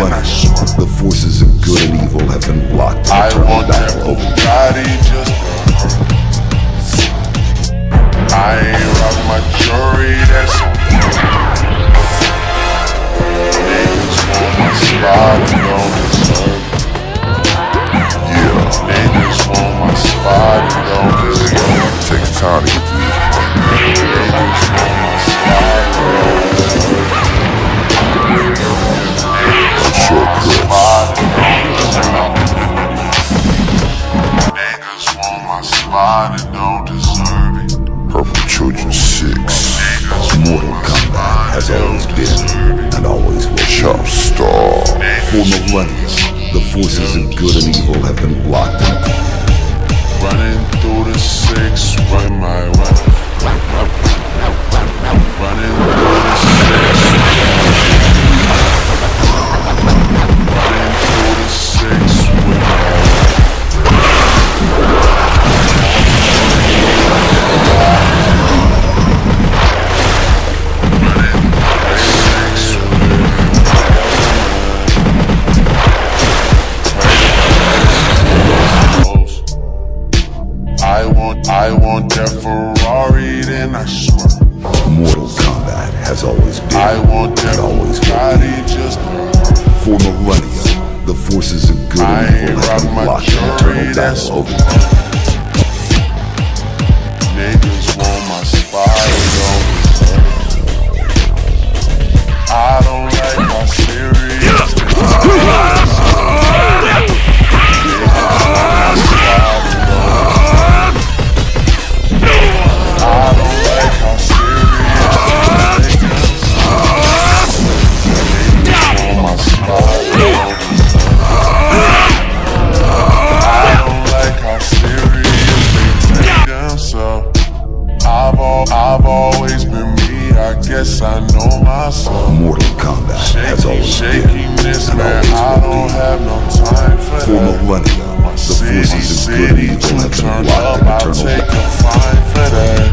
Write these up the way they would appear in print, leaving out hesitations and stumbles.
running. The forces of good and evil have been blocked. I want that Bugatti just I ain't rock my jewelry, that's on niggas want my spot and don't deserve it. Yeah, niggas want my spot and don't deserve it. Take time to get to this. Niggas want my spot and don't deserve it. Niggas want my spot and don't deserve it. Niggas want my spot and don't deserve it. Purple Children 6. Mortal Kombat has always been and always will be. Chop Star. For millennia, the forces of good and evil have been blocked. Running through the 6 with my weapon. Running through the 6. Running through the 6 with my I want that Ferrari, then I swear. Mortal Kombat has always been I want that Bugatti just for millennia, the forces of good and evil have been blocked in eternal battle over them. Niggas want my spot, don't deserve it. I don't like my serious. I've always been me, I guess I know myself. Mortal Kombat has always been this and man, always I will don't be. have no time for For that. millennia, the forces of good and evil have been blocked in I'll eternal take a battle. fine for that.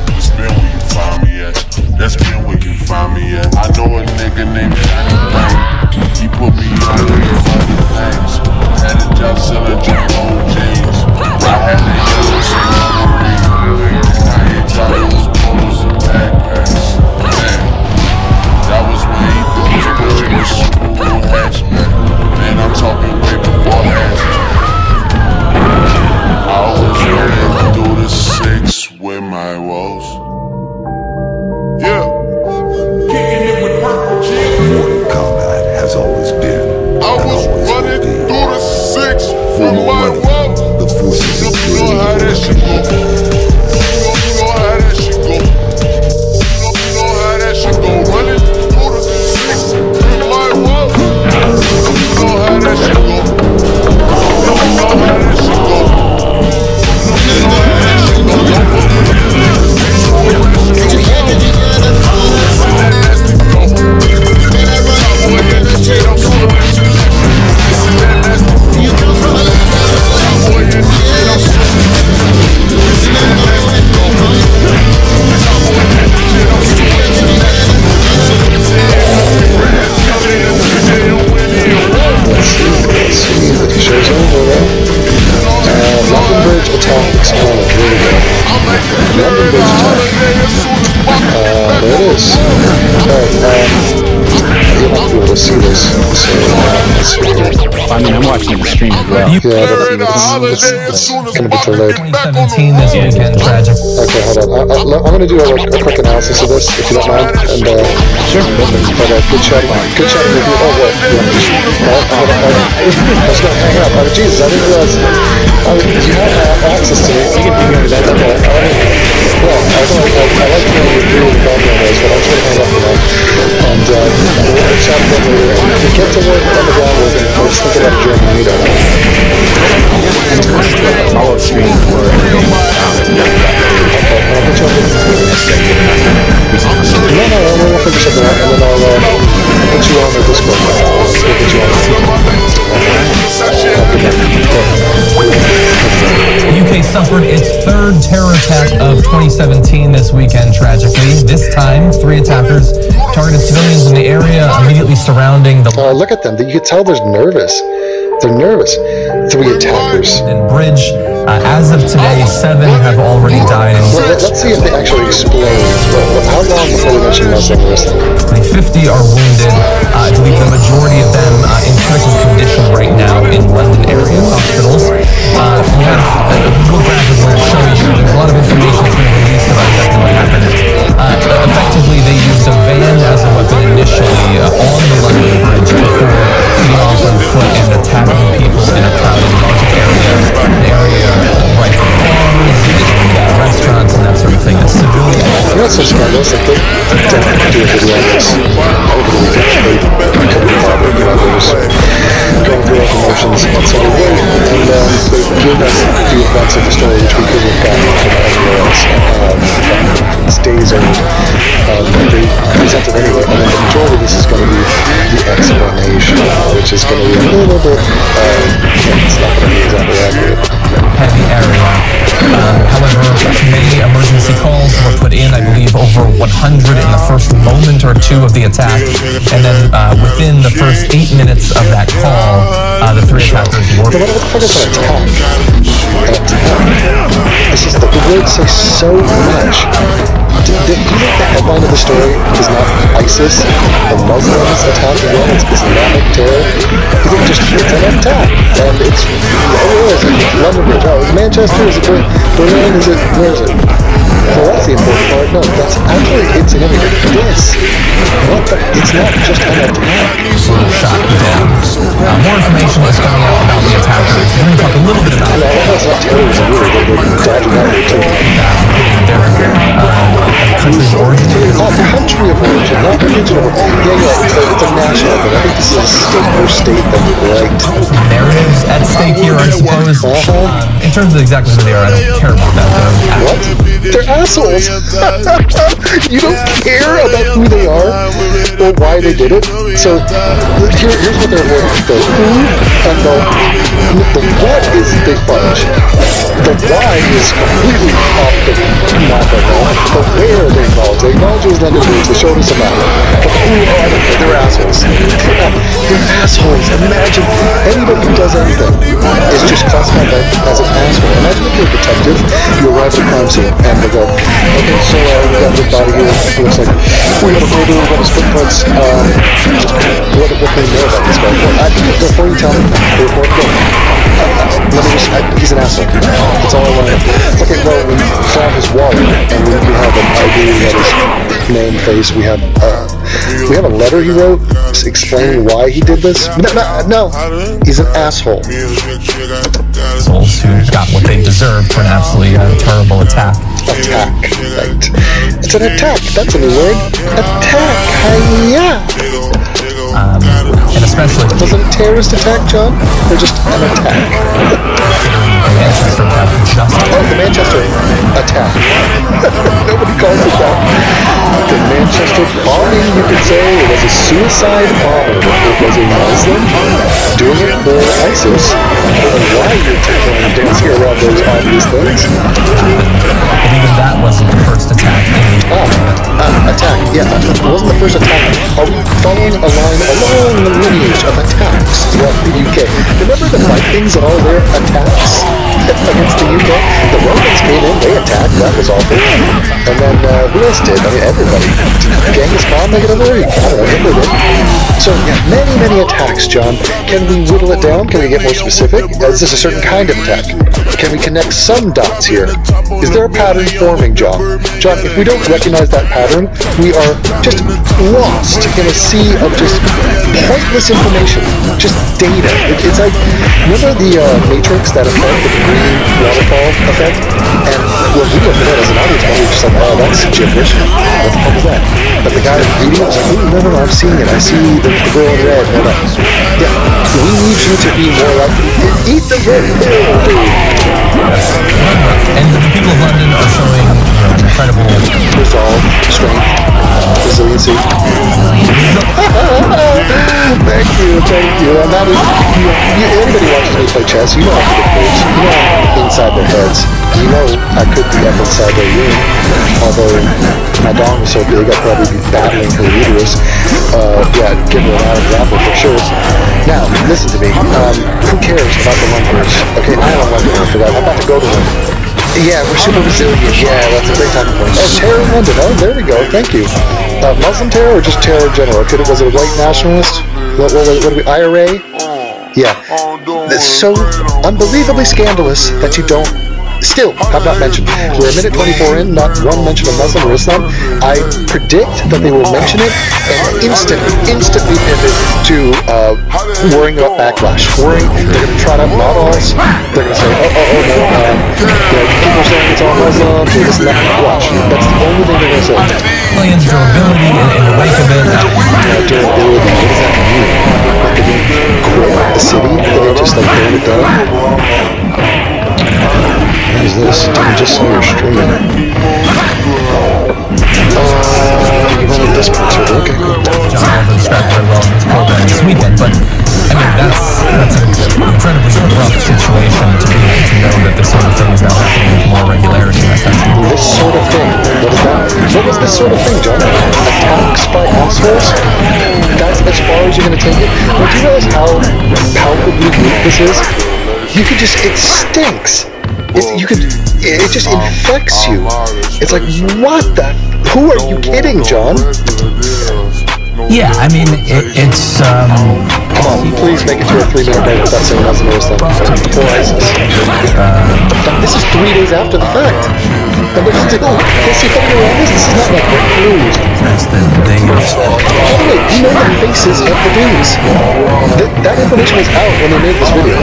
That's been where you find me at. That's been where you find me at. I know a nigga named Johnny Bang. He put me on the funny things. Had a job selling Jumbo jeans. I had the yellow submarine. I ain't thought it was polos and backpacks. Man, that was when he was pushing the school hatchback. Man, I'm talking way before hatchback. I was running through the 6 with my woes. Yeah. Kicking it with Purple G. Mortal Kombat has always been I and was always running will be. through the 6 For with my millennia, woes. the forces of You good know how and that evil shit have go. been blocked. You know how that shit go. You know how that shit go. Running through the 6 with my woes. You know how that shit go. You know how that shit go. I mean, I'm watching the stream as well. Yeah, it's gonna be too late. 2017 this weekend, tragic. Okay, hold on. I'm gonna do a quick analysis of this, if you don't mind. And Sure. okay, good chatting with you. Oh, what? Yeah. Hold on. I was gonna hang up. Oh, Jesus, I didn't realize. You have access to me. You can figure it out. Well, I like to know what the background is, but I'm just gonna hang up for now. And we'll chat again later. And if we get to work on the ground, let's think about a German meetup. Follow stream for No, we'll figure something out, and then I'll put you on the Discord. We'll put you on. UK suffered its third terror attack of 2017 this weekend, tragically. This time, 3 attackers targeted civilians in the area immediately surrounding the Look at them. You can tell they're nervous. They're nervous. 3 attackers. bridge. As of today, 7 have already died. Let's see if they actually explain how long before they mention Muslim wrestling. 50 are wounded. I believe the majority of them in critical condition right now in London area hospitals. We have a little graphic where to show you. There's a lot of information that's been released about exactly what happened. Effectively, they used a van as a weapon initially on the London Bridge before getting off on foot and attacking people in a crowded market area. An area right from bars and restaurants and that sort of thing. A civilian. You know what's so scandalous? Like they definitely do a video on this over the weekend. They couldn't bother, they were just going through all the motions and so they wait and they give us the events of the story which we could have gotten from everywhere else. It's days old. They present it anyway, and then the majority of this is going to be the explanation, which is going to be a little bit, it's not going to be exactly accurate. Heavy area. However, many emergency calls were put in, I believe over 100 in the first moment or 2 of the attack, and then within the first 8 minutes of that call, the 3 attackers were... But what the fuck is an attack? An attack. This is the words say so much. Do you think the headline of the story is not ISIS and Muslims attack again? It's Islamic terror? You think just it's an attack? And it's, where is it? London Bridge. Oh, it's Manchester? Is it Berlin? Is it, where is it? Well, that's the important part. No, that's actually insignificant. This, what the, it's not just an attack. Shot down. More information is coming out about the attackers. We're going to talk a little bit about it. No, that's not terrorism either. They're dodging out there too. Country of origin. Oh, country of origin, not regional. Yeah, it's a national thing. I think this is a state or state thing, right? Narratives at stake here, I suppose. In terms of exactly who they are, I don't care about that, though. What? They're assholes. You don't care about who they are or why they did it. So here's what they're avoiding: the who and the what is big bunch. The why is completely off the map right now. The where they acknowledge. They acknowledge it was London Bridge. They showed us a map. But the who, I don't care. They're assholes. They're assholes. Imagine anybody who does anything is just classified as an asshole. Imagine if you're a detective, you arrive at a crime scene and they go, okay, so we got this body here. It looks like we got a murder, we got a split parts. What can we know about this guy? Well, before you tell me, report, go. Let me just, he's an asshole. That's all I want to know. Okay, well, we found his wallet, and we have an ID, we have his name, face, we have a letter he wrote explaining why he did this. No, he's an asshole. Souls who got what they deserved for an absolutely terrible attack. Attack, right. It's an attack, that's a new word. Attack, hi-ya. And especially... Was it a terrorist attack, John? Or just an attack? Manchester attack just... Oh, the Manchester attack. Nobody calls it that. The Manchester bombing, you could say. It was a suicide bomber. It was a Muslim doing it for ISIS. I don't know why you're dancing around those obvious things. But even that wasn't the first attack. Attack. Yeah, it wasn't the first attack. Are we following a line along the lineage of attacks throughout the UK? Remember the Vikings and all their attacks against the UK? The Romans came in, they attacked, that was awful. And then who else did? I mean, everybody. Genghis Khan, make it over? I don't know, Hitler did. So, yeah, many attacks, John. Can we whittle it down? Can we get more specific? Is this a certain kind of attack? Can we connect some dots here? Is there a pattern forming, John? John, if we don't recognize that pattern, we are just lost in a sea of just pointless information, just data. It's like, remember the Matrix, that effect, the green waterfall effect? And what we looked at it as an audience member, we're just like, oh, that's gibberish. What the fuck is that? But the guy reading it was like, oh, no, I'm seeing it. I see the girl in red. No. Yeah, we need you to be more like, eat the red pill. And the people of London are showing incredible resolve, strength, resiliency. Thank you. thank you. And that is, anybody watches me play chess, you know I can get moves. You know I'm inside their heads. You know I could be up inside their room. Although my dong is so big, I'd probably be battling her uterus. Yeah, give her an hour grapple for sure. Now, listen to me. Who cares about the Londoners? Okay, I am a Londoner for that. I'm about to go to them. Yeah, we're super resilient. Yeah, that's a great talking point. Oh, terror in London. Oh, there we go. Thank you. Muslim terror or just terror in general? Was it a white nationalist? What are we, IRA? Yeah. It's so unbelievably scandalous that you don't still have not mentioned. We're a minute 24 in, not one mention of Muslim or Islam. I predict that they will mention it and instantly pivot to worrying about backlash. They're going to trot up not alls. They're going to say, no, people are saying it's all Muslim, it's not. Watch. That's the only thing they're going to say. Aliens durability in the wake of it. Durability, what does that mean? Like, did they quit the city? Did they just like burn it down? What is this? I just saw your stream. You wanted this part, okay. John Oliver described very well in his program this weekend, but I mean that's an incredibly rough situation to be able to know that this sort of thing is now happening with more regularity in that country. This sort of thing? What is that? What was this sort of thing, John? Attacks by assholes? That's as far as you're going to take it? Well, do you realize how palpably weak this is? You could just, it stinks. It just infects you. It's like, what the? Who are you kidding, John? Yeah, I mean, it's, Come on, please make it to a 3-minute break without saying that's the most before ISIS. This is 3 days after the fact. And they're still, see how around this? This is not like they're closed. By the way, you know the faces of the dudes. That information was out when they made this video.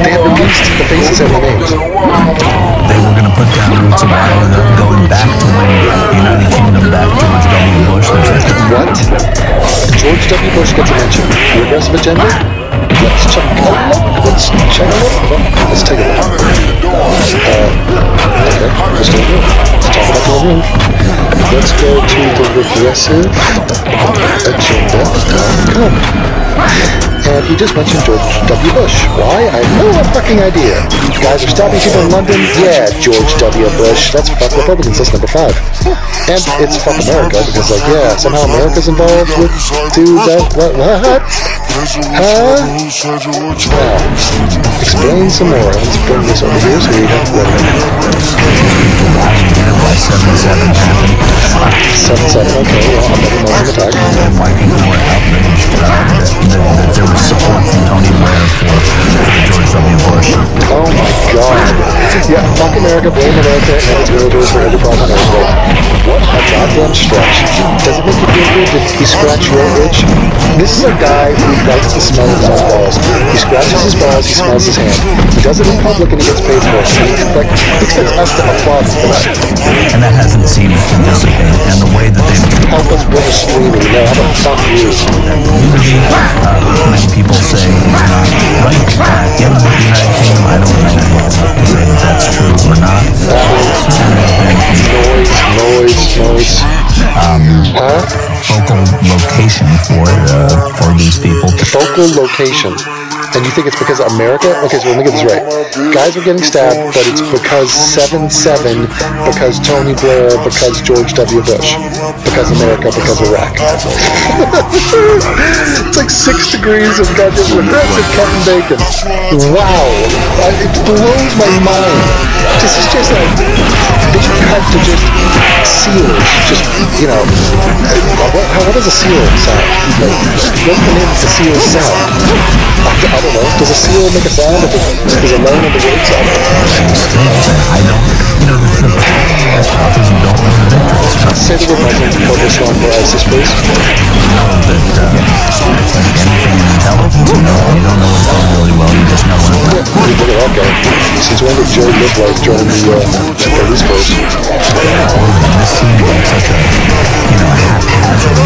They had released the faces of the names. They were going to put down roots a while ago, going back to when the United Kingdom backed George W. Bush. What? George W. Bush gets a mention. Regressive agenda? Let's check it out. Let's take a look. Okay, let's do it. Let's talk about the roof. Let's go to the regressive agenda.com. And he just mentioned George W. Bush. Why? I have no fucking idea. Guys are stopping people in London? Yeah, George W. Bush. That's fuck Republicans. That's number 5. And it's fuck America because, like, yeah, somehow America's involved with dudes that, what? Huh? Now, explain some more. Let's bring this over here so we have to 7-7 happened. 7-7, okay, well, I'm never known an attack. And why people were outraged that there was support from Tony Blair for George W. Bush. Oh my god. Yeah, fuck America, blame America, and its military for every problem on Earth. What a goddamn stretch. Does it make you feel good? Did he scratch your itch? This is a guy who likes to smell his own balls. He scratches his balls, he smells his hand. He does it in public and he gets paid for it. He expects us to applaud for that. And that hasn't seemed to dissipate. And the way that they've help us build a streaming, you know, how about fuck you? Community, many people say is not right in the United Kingdom. I don't know to say that that's true or not. Noise. Focal location for these people. Focal location. And you think it's because of America? Okay, so let me get this right. Guys are getting stabbed, but it's because 7-7, because Tony Blair, because George W. Bush, because America, because Iraq. It's like 6 degrees of goddamn regressive Kevin Bacon. Wow. It blows my mind. This is just like, they should cut to just seals. Just, you know, what does a seal sound? Like, what's the name of the seal sound? I don't know. Does a seal make a sound if it's alone in the woods? I don't. You know, the authors who don't know the victories. Say the word Muslim to focus on for ISIS, please. You know that anything in intelligence, you don't know what's going really well, you just know when it's not. Look at that guy. Since when did Joe live like joining the police force? This seems like such a, haphazard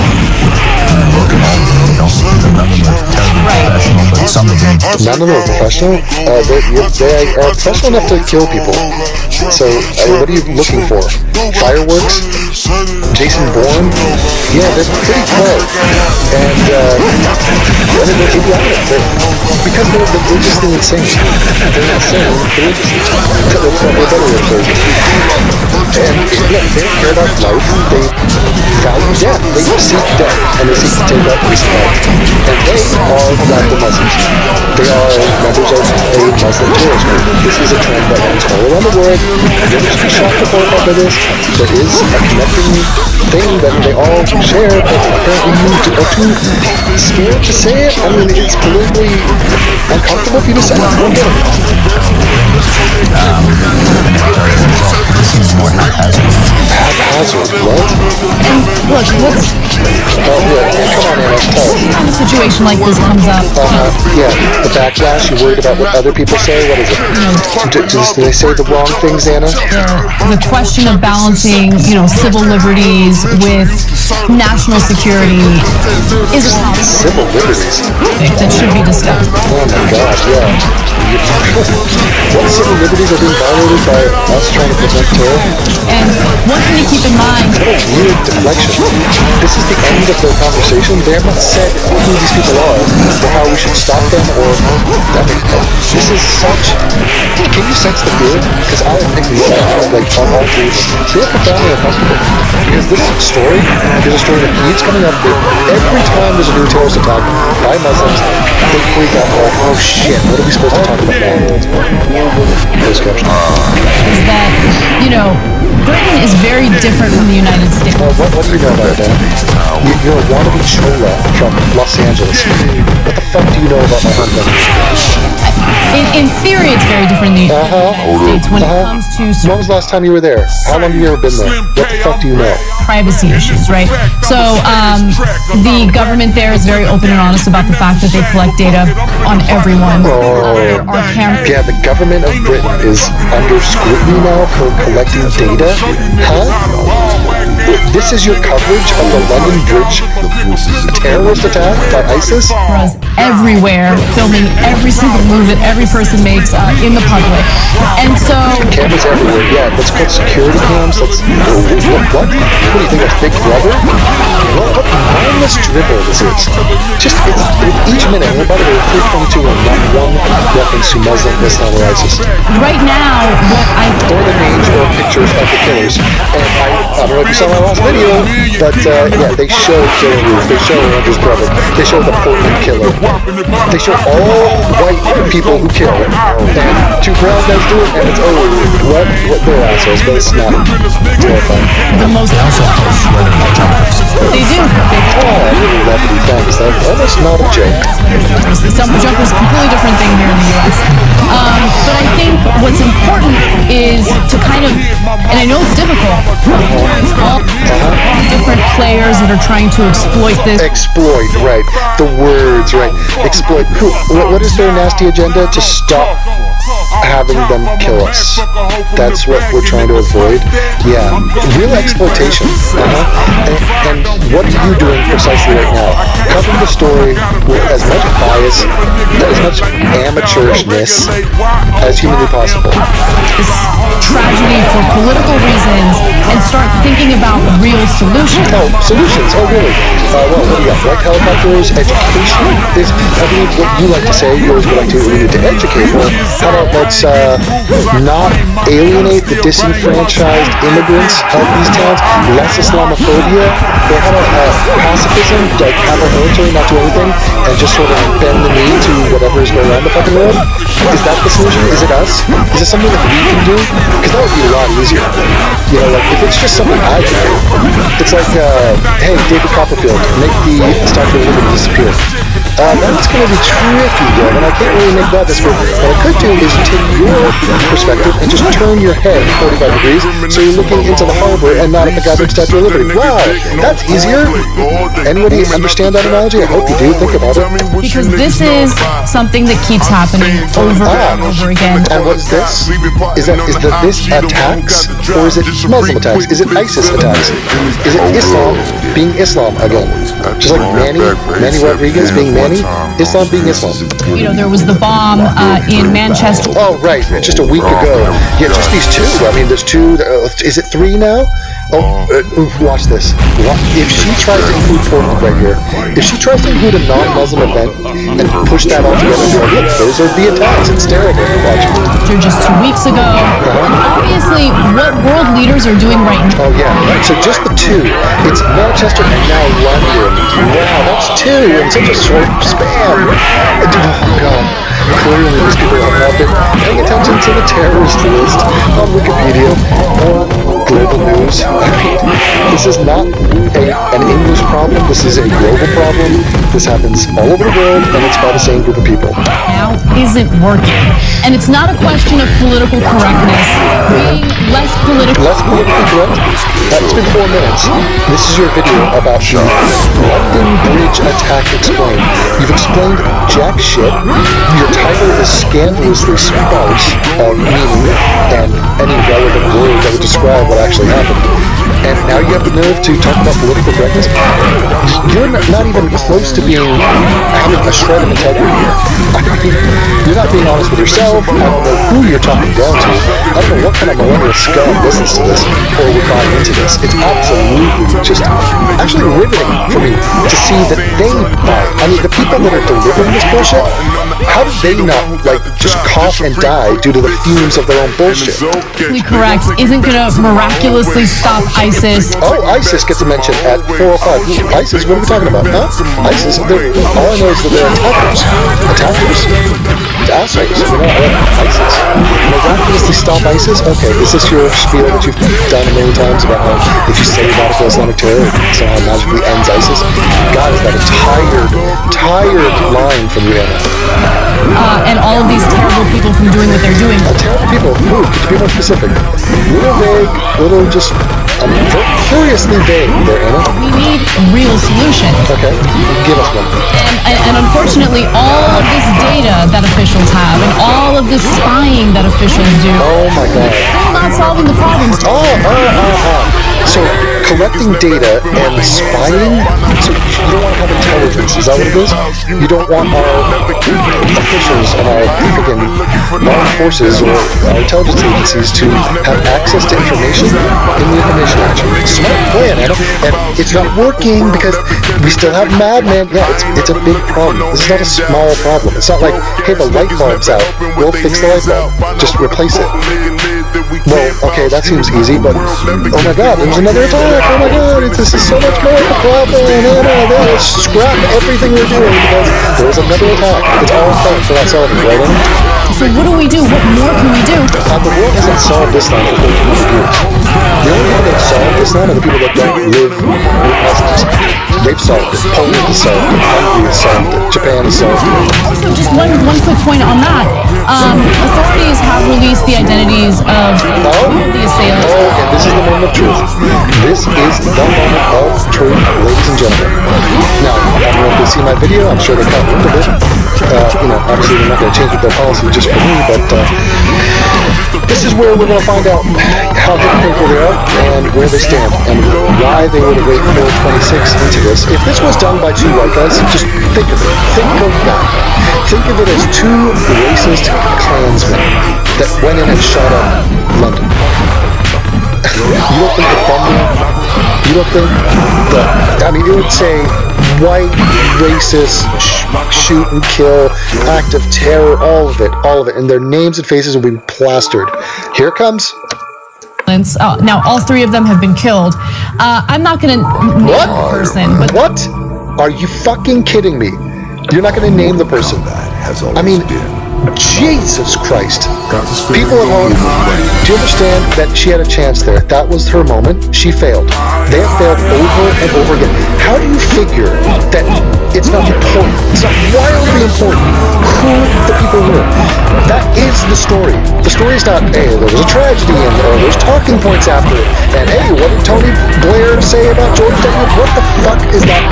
look at all of them. None of them are terribly professional, but some of them. None of them are professional? They are professional enough to kill people. So, what are you looking for? Fireworks? Jason Bourne, yeah, they're pretty pro. And they're idiotic. Because they're religiously insane. They're not insane, they're religiously. That's what we're better at crazy. And yeah, they don't care about life. They value death. They seek death, and they seek to take out innocent life. And they are radical Muslims. They are members of a Muslim terrorist group. This is a trend that runs all around the world. Never should be shocked or horrified by this. There is a connecting thing that they all share, but apparently you are too scared to say it. I mean, it's politically uncomfortable for you to say it. I don't get it. Seems more haphazard. Haphazard, what? And look, what's Oh, yeah, come on, Anna, tell us. when a situation like this comes up, Yeah, the backlash, you're worried about what other people say? What is it? Do they say the wrong things, Anna? the question of balancing, civil liberties with national security is a topic Civil liberties? that should be discussed. Oh my gosh, yeah. What civil liberties are being violated by us trying to prevent terror? And one thing to keep in mind, What a weird deflection. This is the end of their conversation. They have not said who these people are, or how we should stop them, or... I mean, this is such... Can you sense the fear? Because I think we are, like, on all three of them. They are profoundly uncomfortable. Because this story is a story that keeps coming up that every time there's a new terrorist attack by Muslims, they freak out like, oh shit, what are we supposed to talk about now? Close caption. is that, Britain is very different from the United States. What do you know about that? You're a wannabe chola from Los Angeles. What the fuck do you know about my home country? In theory, it's very different in the United States when it comes to When was the last time you were there? How long have you ever been there? What the fuck do you know? privacy issues, right? So the government there is very open and honest about the fact that they collect data on everyone. There are cameras. Yeah, the government of Britain is under scrutiny now for collecting data? Huh? This is your coverage of the London Bridge terrorist attack by ISIS? Cameras everywhere, filming every single move that every person makes in the public. And so, Cameras everywhere, yeah, that's called security cams. That's... What? What do you think, a Big Brother? What mindless dribble this is. Just, each minute, and by the way, 322 and not one reference to Muslim, Islam, or ISIS. right now, what I Or the names or pictures of the killers. And I don't know if you saw my last video, but yeah, they show Killing Ruth, they show Andrew's brother, they show the Portland killer. They show all white people who kill, and two brown guys do it, and it's, what they're assholes, but it's not terrifying. the most They also post weather like jumpers. they do. Oh, I really love the thanks. That's almost not a joke. The jumper is a completely different thing here in the U.S. But I think what's important is to kind of, and I know it's difficult, all different players that are trying to exploit this. Exploit, right. The words, right. Exploit. What is their nasty agenda? To stop having them kill us. That's what we're trying to avoid. Yeah. Real exploitation. And what are you doing precisely right now? Covering the story with as much bias, as much amateurishness as humanly possible. This tragedy for political reasons and start thinking about real solutions. Oh, solutions. Oh, really? Well, what do you got? Like helicopters, education? I believe what you like to say, you always would like to, we need to educate. Well, how about let's not alienate the disenfranchised immigrants of these towns? Less Islamophobia? Or how about pacifism? Like have our military not do anything and just sort of bend the knee to whatever is going on in the fucking world? Is that the solution? Is it us? Is it something that we can do? Because that would be a lot easier. Like if it's just something I can do, it's like, hey, David Copperfield, make the Statue of Liberty disappear. That's going to be tricky, Devin. I can't really make that disappear. What I could do is take your perspective and just turn your head 45 degrees so you're looking into the harbor and not at the goddamn Statue of Liberty. Wow, that's easier. Anybody understand that analogy? I hope you do. Think about it. Because this is something that keeps happening over and over again. And what's this? Is this attacks or is it Muslim attacks? Is it ISIS attacks? Is it Islam being Islam again? Just like Manny Rodriguez being Manny, Islam being Islam. There was the bomb in Manchester. Oh, right, just a week ago. Yeah, just these two. I mean, there's two. Is it three now? Watch this. If she tries to include Portland right here, if she tries to include a non-Muslim event and push that all together, look, those are the attacks. It's terrible. Watch. Just 2 weeks ago. And obviously, what world leaders are doing right now. Oh yeah. So just the two. It's Manchester and now London. Wow, that's two in such a short span. Oh god. Clearly these people have not been paying attention to the terrorist list on Wikipedia or global news. I mean, this is not an English problem. This is a global problem. This happens all over the world, and it's by the same group of people. Now isn't working. And it's not a question of political correctness. Being less politically correct? It's been 4 minutes. This is your video about the London Bridge attack explained. You've explained jack shit. Your title is scandalously sparse of meaning and any relevant word that would describe what actually happened. And now you have the nerve to talk about political correctness? You're not even close to having a shred of integrity here. I mean, you're not being honest with yourself. I don't know who you're talking down to. I don't know what kind of millennial scum listens to this or would buy into this. It's absolutely just actually riveting for me to see that they buy. I mean, the people that are delivering this bullshit, how did they not, just cough and die due to the fumes of their own bullshit? correct isn't going to miraculously stop ISIS. Oh, ISIS gets a mention at 405. ISIS? What are we talking about? Huh? ISIS? All I know is that they're attackers. Attackers? Assholes. ISIS. Miraculously stop ISIS? Okay, is this your spiel that you've done a million times about how if you say radical Islamic terror, it somehow magically ends ISIS? God, is that a tired line from you, Anna? And all of these terrible people from doing what they're doing. Terrible people? Who? Could you be more specific? Little vague, little just... curiously vague there, Anna. We need real solutions. Okay, give us one. And unfortunately, all of this data that officials have and all of this spying that officials do, oh my God, they're not solving the problems. So collecting data and spying, so you don't want to have intelligence, is that what it is? You don't want our officials and our freaking armed forces or our intelligence agencies to have access to information in the information action. Smart plan, Anna. And it's not working because we still have madmen. Yeah, it's a big problem. This is not a small problem. It's not like, hey, the light bulb's out. We'll fix the light bulb. Just replace it. Well, okay, that seems easy, but oh my God, there's another attack. Oh my God, this is so much more of a problem. Let's scrap everything we're doing because there's another attack. It's all fun for that solving, right? So what do we do? What more can we do? The world hasn't solved Islam for 1400 years. The only people that solve Islam are the people that don't live with Muslims. They've solved it. Poland has solved it. Hungary has solved it. Japan has solved it. Also, just one quick point on that. Authorities have released the identities of the assailants. Oh, and this is the moment of truth. This is the moment of truth, ladies and gentlemen. Now, I don't know if they see my video. I'm sure they caught wind of it. Obviously they're not going to change their policy just for me, but this is where we're going to find out how hypocritical they are and where they stand and why they would have waited 426 into this. If this was done by two white guys, just think of it. Think of that. Think of it as two racist Klansmen that went in and shot up London. You don't think the thumbnail? You don't think it would say white, racist, shoot and kill, act of terror, all of it, and their names and faces will be plastered. Here it comes. Now, all three of them have been killed. I'm not going to name the person. But what? Are you fucking kidding me? You're not going to name the person? I mean, Jesus Christ. People at home, do you understand that she had a chance there? That was her moment. She failed. They have failed over and over again. How do you figure that it's not important? It's not wildly important who the people were. That is the story. The story is not, hey, there was a tragedy and there's talking points after it. And hey, what did Tony Blair say about George W? What the fuck is that?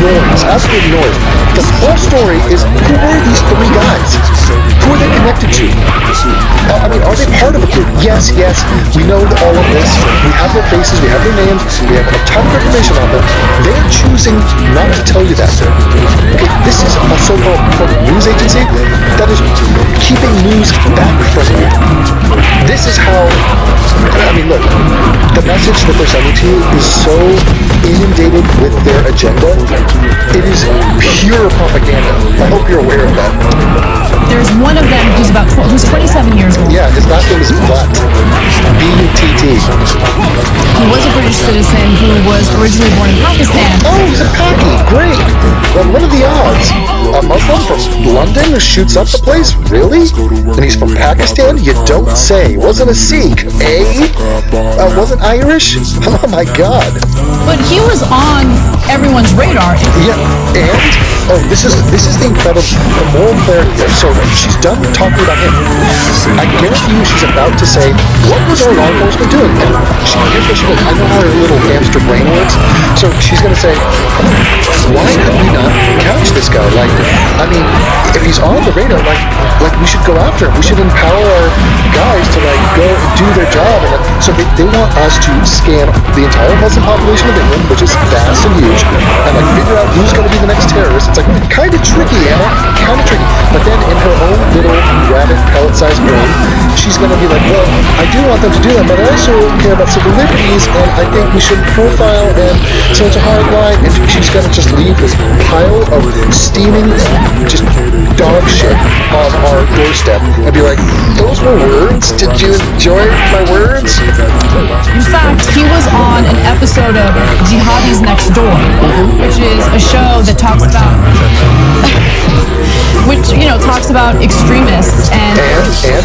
noise, absolute noise. The whole story is, who are these three guys? Who are they connected to? I mean, are they part of a group? Yes, we know all of this. We have their faces, we have their names, we have a ton of information on them. They're choosing not to tell you that. Okay, this is a so-called news agency that is keeping news back from you. This is how, I mean, look, the message that they're sending to you is so inundated with their agenda. It is pure propaganda. I hope you're aware of that. There's one of them who's 27 years old. Yeah, his last name is Butt. B-U-T-T. He was a British citizen who was originally born in Pakistan. Oh, he's a Paki. Great. Well, what are the odds? A Muslim from London who shoots up the place? Really? And he's from Pakistan? You don't say. Wasn't a Sikh, eh? Wasn't Irish? Oh my God. But he was on everyone's radar. Yeah, and this is the incredible, the moral clarity there. So she's done talking about him. I guarantee you she's about to say, what was our law enforcement doing? And here's what she goes, I know how her little hamster brain works. So she's going to say, why could we not catch this guy? Like, I mean, if he's on the radar, like we should go after him. We should empower our guys to like go and do their job. And so they want us to scan the entire Muslim population of England, which is vast and huge, and like figure out who's going to be the next terrorist. It's like kind of tricky, Anna, kind of tricky. But then in her own little rabbit pellet-sized brain, she's going to be like, well, I do want them to do that, but I also care about civil liberties, and I think we should profile, and so it's a hard line. And she's going to just leave this pile of steaming, just dog shit on our doorstep and be like, those were words? Did you enjoy my words? In fact, he was on an episode of Jihadis Next Door, which is a show that talks about talks about extremists and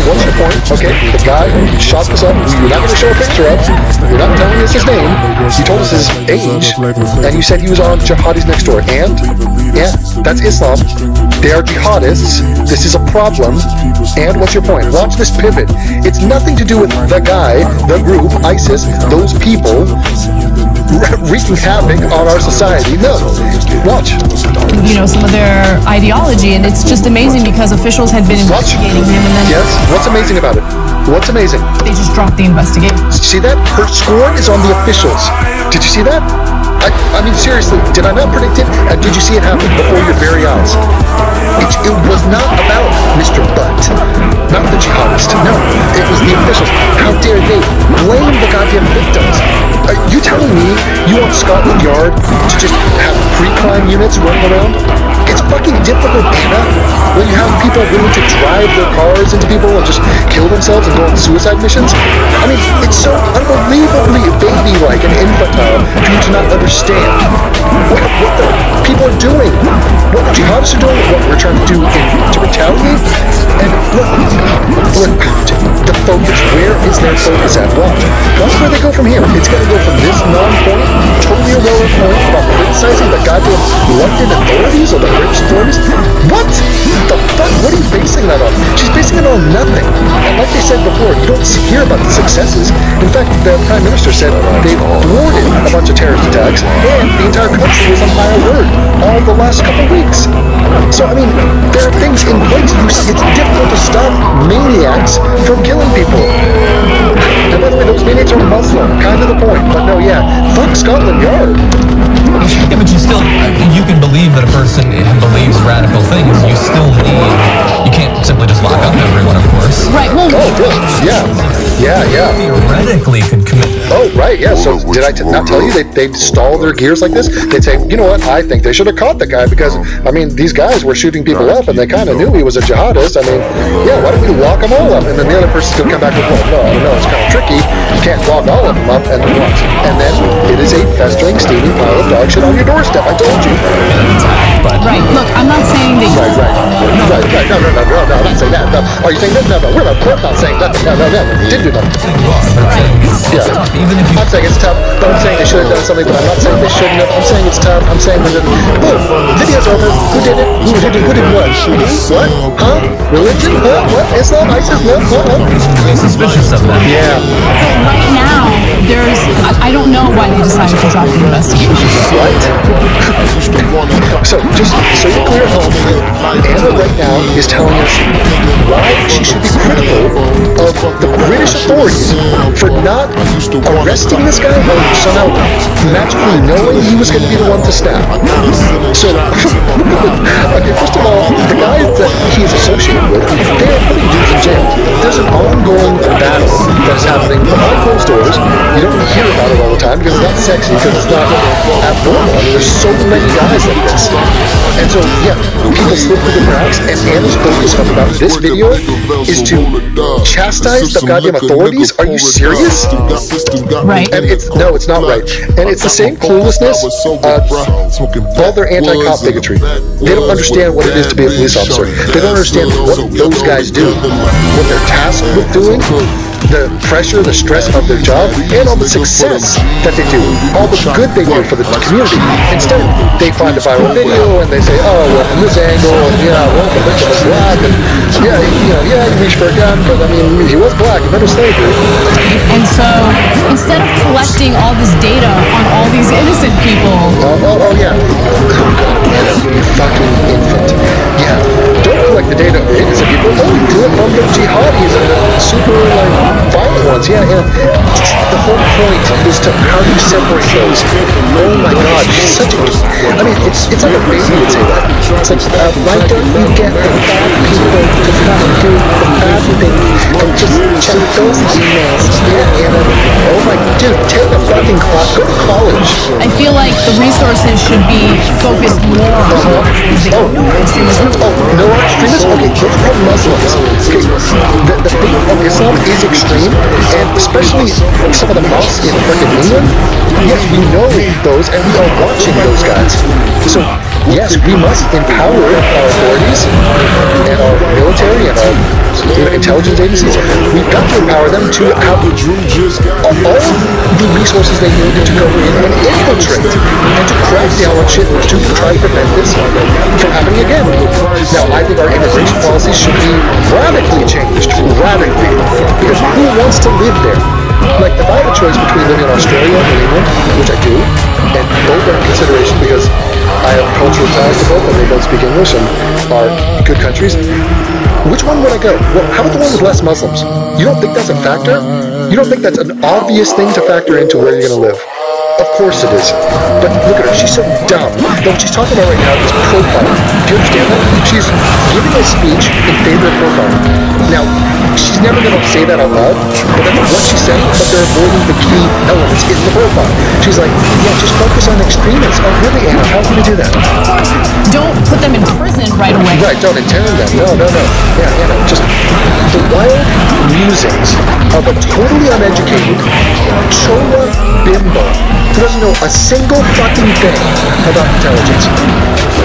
what's your point? Okay, the guy who shot this up, you're not going to show a picture of, you're not telling us his name, you told us his age, and you said he was on Jihadis Next Door, and yeah, that's Islam. They are jihadists. This is a problem. And what's your point? Watch this pivot. It's nothing to do with the guy, the group, ISIS, those people wreaking havoc on our society. No. Watch. Some of their ideology, and it's just amazing because officials had been investigating him, and then yes. What's amazing about it? What's amazing? They just dropped the investigation. See that? Her scorn is on the officials. Did you see that? I mean, seriously, did I not predict it? Did you see it happen before your very eyes? It was not about Mr. Butt, not the jihadist. No, it was the officials. How dare they blame the goddamn victims? Are you telling me you want Scotland Yard to just have pre-crime units running around? It's fucking difficult, Anna, when you have people willing to drive their cars into people and just kill themselves and go on suicide missions. I mean, it's so unbelievably baby-like and infantile for you to not understand what the people are doing, what the jihadists are doing, what we're trying to do to retaliate. And look, the focus, where is their focus at? Watch where they go from here. It's going to go from this non-point, totally irrelevant point about criticizing the goddamn London authorities or the British authorities. What the fuck? What are you basing that on? She's basing it on nothing. And like they said before, you don't hear about the successes. In fact, the Prime Minister said they've thwarted a bunch of terrorist attacks, and the entire country was on high alert all the last couple of weeks. So, I mean, there are things in place. It's difficult to stop maniacs from killing people. And by the way, those maniacs are Muslim. Kind of the point. But no, yeah. Fuck Scotland Yard. Yeah, but you can believe that a person believes radical things. You can't simply just lock up everyone, of course. Right, well... Oh, really? Yeah. Theoretically could commit... Oh, right, yeah. So did I not tell you they'd stall their gears like this? They'd say, you know what, I think they should have caught the guy because, I mean, these guys were shooting people up and they kind of knew he was a jihadist. I mean, yeah, why don't we lock them all up? And then the other person's going to come back with, well, no, it's kind of tricky. You can't lock all of them up and then what? And then it is a festering, steaming pile of dog shit on your doorstep. I told you. Right, look, I'm not saying that you... Right. No, I'm not saying that. No. Are you saying that? No, we're not saying nothing. No, you didn't do nothing. Yeah. I'm saying it's tough, but I'm saying they should have done something, but I'm not saying they shouldn't have. I'm saying it's tough. I'm saying that, boom, video's over. Who did it? Who did what? What? Huh? Religion? Huh? What? Islam? ISIS? What? Be suspicious of them. Yeah. Right now, I don't know why they decided to drop the investigation. Right? So, just so you're clear at home, Anna right now is telling us why she should be critical of the British authorities for not arresting this guy or somehow magically knowing he was going to be the one to stab. So, okay, first of all, the guys that he's associated with, they are putting dudes in jail. There's an ongoing battle that is happening behind closed doors. You don't hear about it all the time because it's not sexy, because it's not abnormal. I mean, there's so many guys like this. And so, yeah, people slip through the cracks, and Anna's focus about this video is to chastise the goddamn authorities. Are you serious? Right. And it's not right. And it's the same cluelessness, all their anti-cop bigotry. They don't understand what it is to be a police officer. They don't understand what those guys do, what they're tasked with doing, the pressure, the stress of their job, and all the success that they do, all the good they do for the community. Instead, they find a viral video and they say, oh, well, from this angle, yeah, well, the victim was black, and yeah, he reached for a gun, but I mean, he was black, he never slavery. And so, instead of collecting all this data on all these innocent people... Oh, yeah. Anna, you fucking infant. Yeah, don't collect the data on innocent people, only do it on the jihadis and the super, violent ones. Yeah. The whole point is to how do you separate those? Oh my god, she's such a... I mean, it's like a baby would say that. It's like, why don't you get the bad people to not do the bad things and just check those emails? Yeah, Anna. Oh my... Dude, take a fucking class. Go to college. I feel like the resources should be focused more on no extremism. Oh, no extremism? Okay, let's have Muslims. Okay, the thing of Islam is extreme, and especially some of the mosques in freaking England. Yes, we know those, and we are watching those guys. So, yes, we must empower our authorities and our military and our intelligence agencies. We've got to empower them to have all the resources they need to go in and infiltrate and to crack down on shit to try to prevent this from happening again. Now, I think our immigration policy should be radically changed. Radically. Because who wants to live there? Like, if I have a choice between living in Australia and England, which I do, and both are in consideration because I have cultural ties to both and they both speak English and are good countries, which one would I go? Well, how about the one with less Muslims? You don't think that's a factor? You don't think that's an obvious thing to factor into where you're going to live? Of course it is. But look at her, she's so dumb. No, what she's talking about right now is profiling. Do you understand that? She's giving a speech in favor of profiling. Now, she's never going to say that out loud, but that's what she's saying, but they're avoiding the key elements in the profile. She's like, yeah, just focus on extremists. Oh, really, Anna? How can we do that? Don't put them in prison right away. Right, don't intern them. No. Yeah, Anna, just the wild musings of a totally uneducated chola bimbo who doesn't know a single fucking thing about intelligence.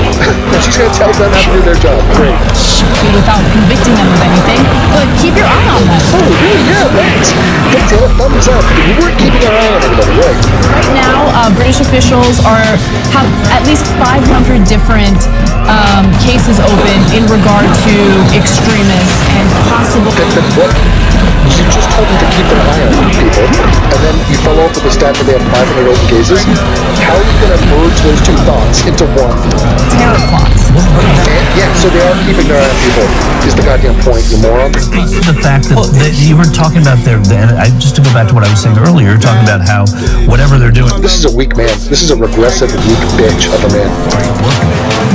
And she's going to tell them how to do their job. Great. Without convicting them of anything, but keep your eye on them. Oh, really? Yeah, thanks. Thanks, Anna. Thumbs up. We weren't keeping our eye on anybody, right? Right now, British officials have at least 500 different cases open in regard to extremists and possible... Then what? You just told them to keep an eye on people, and then you follow up with the stat that they have 500 open cases. How are you going to merge those two thoughts into one? Terror plots. Yeah, so they are keeping their eye on people, is the goddamn point, you moron. The fact that you were talking about just to go back to what I was saying earlier, you're talking about how whatever they're doing. This is a weak man. This is a regressive, weak bitch of a man.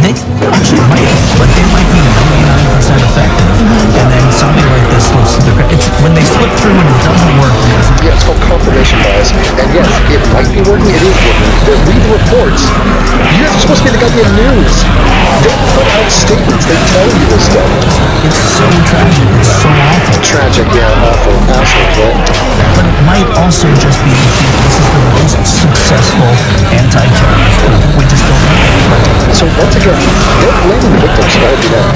They actually might, but they might be 99% effective, and then something like this slips through the cracks. When they slip through and it doesn't work. Yeah, it's called confirmation bias. And yes, it might be working, it is working. But read the reports. You guys are supposed to be the goddamn news. They put out statements, they tell you this stuff. It's so tragic, it's so awful. Tragic, yeah, awful, assholes, right? But it might also just be this is the most successful anti-terrorist group. We just don't know. So once again, they're blaming the victims, that would be that.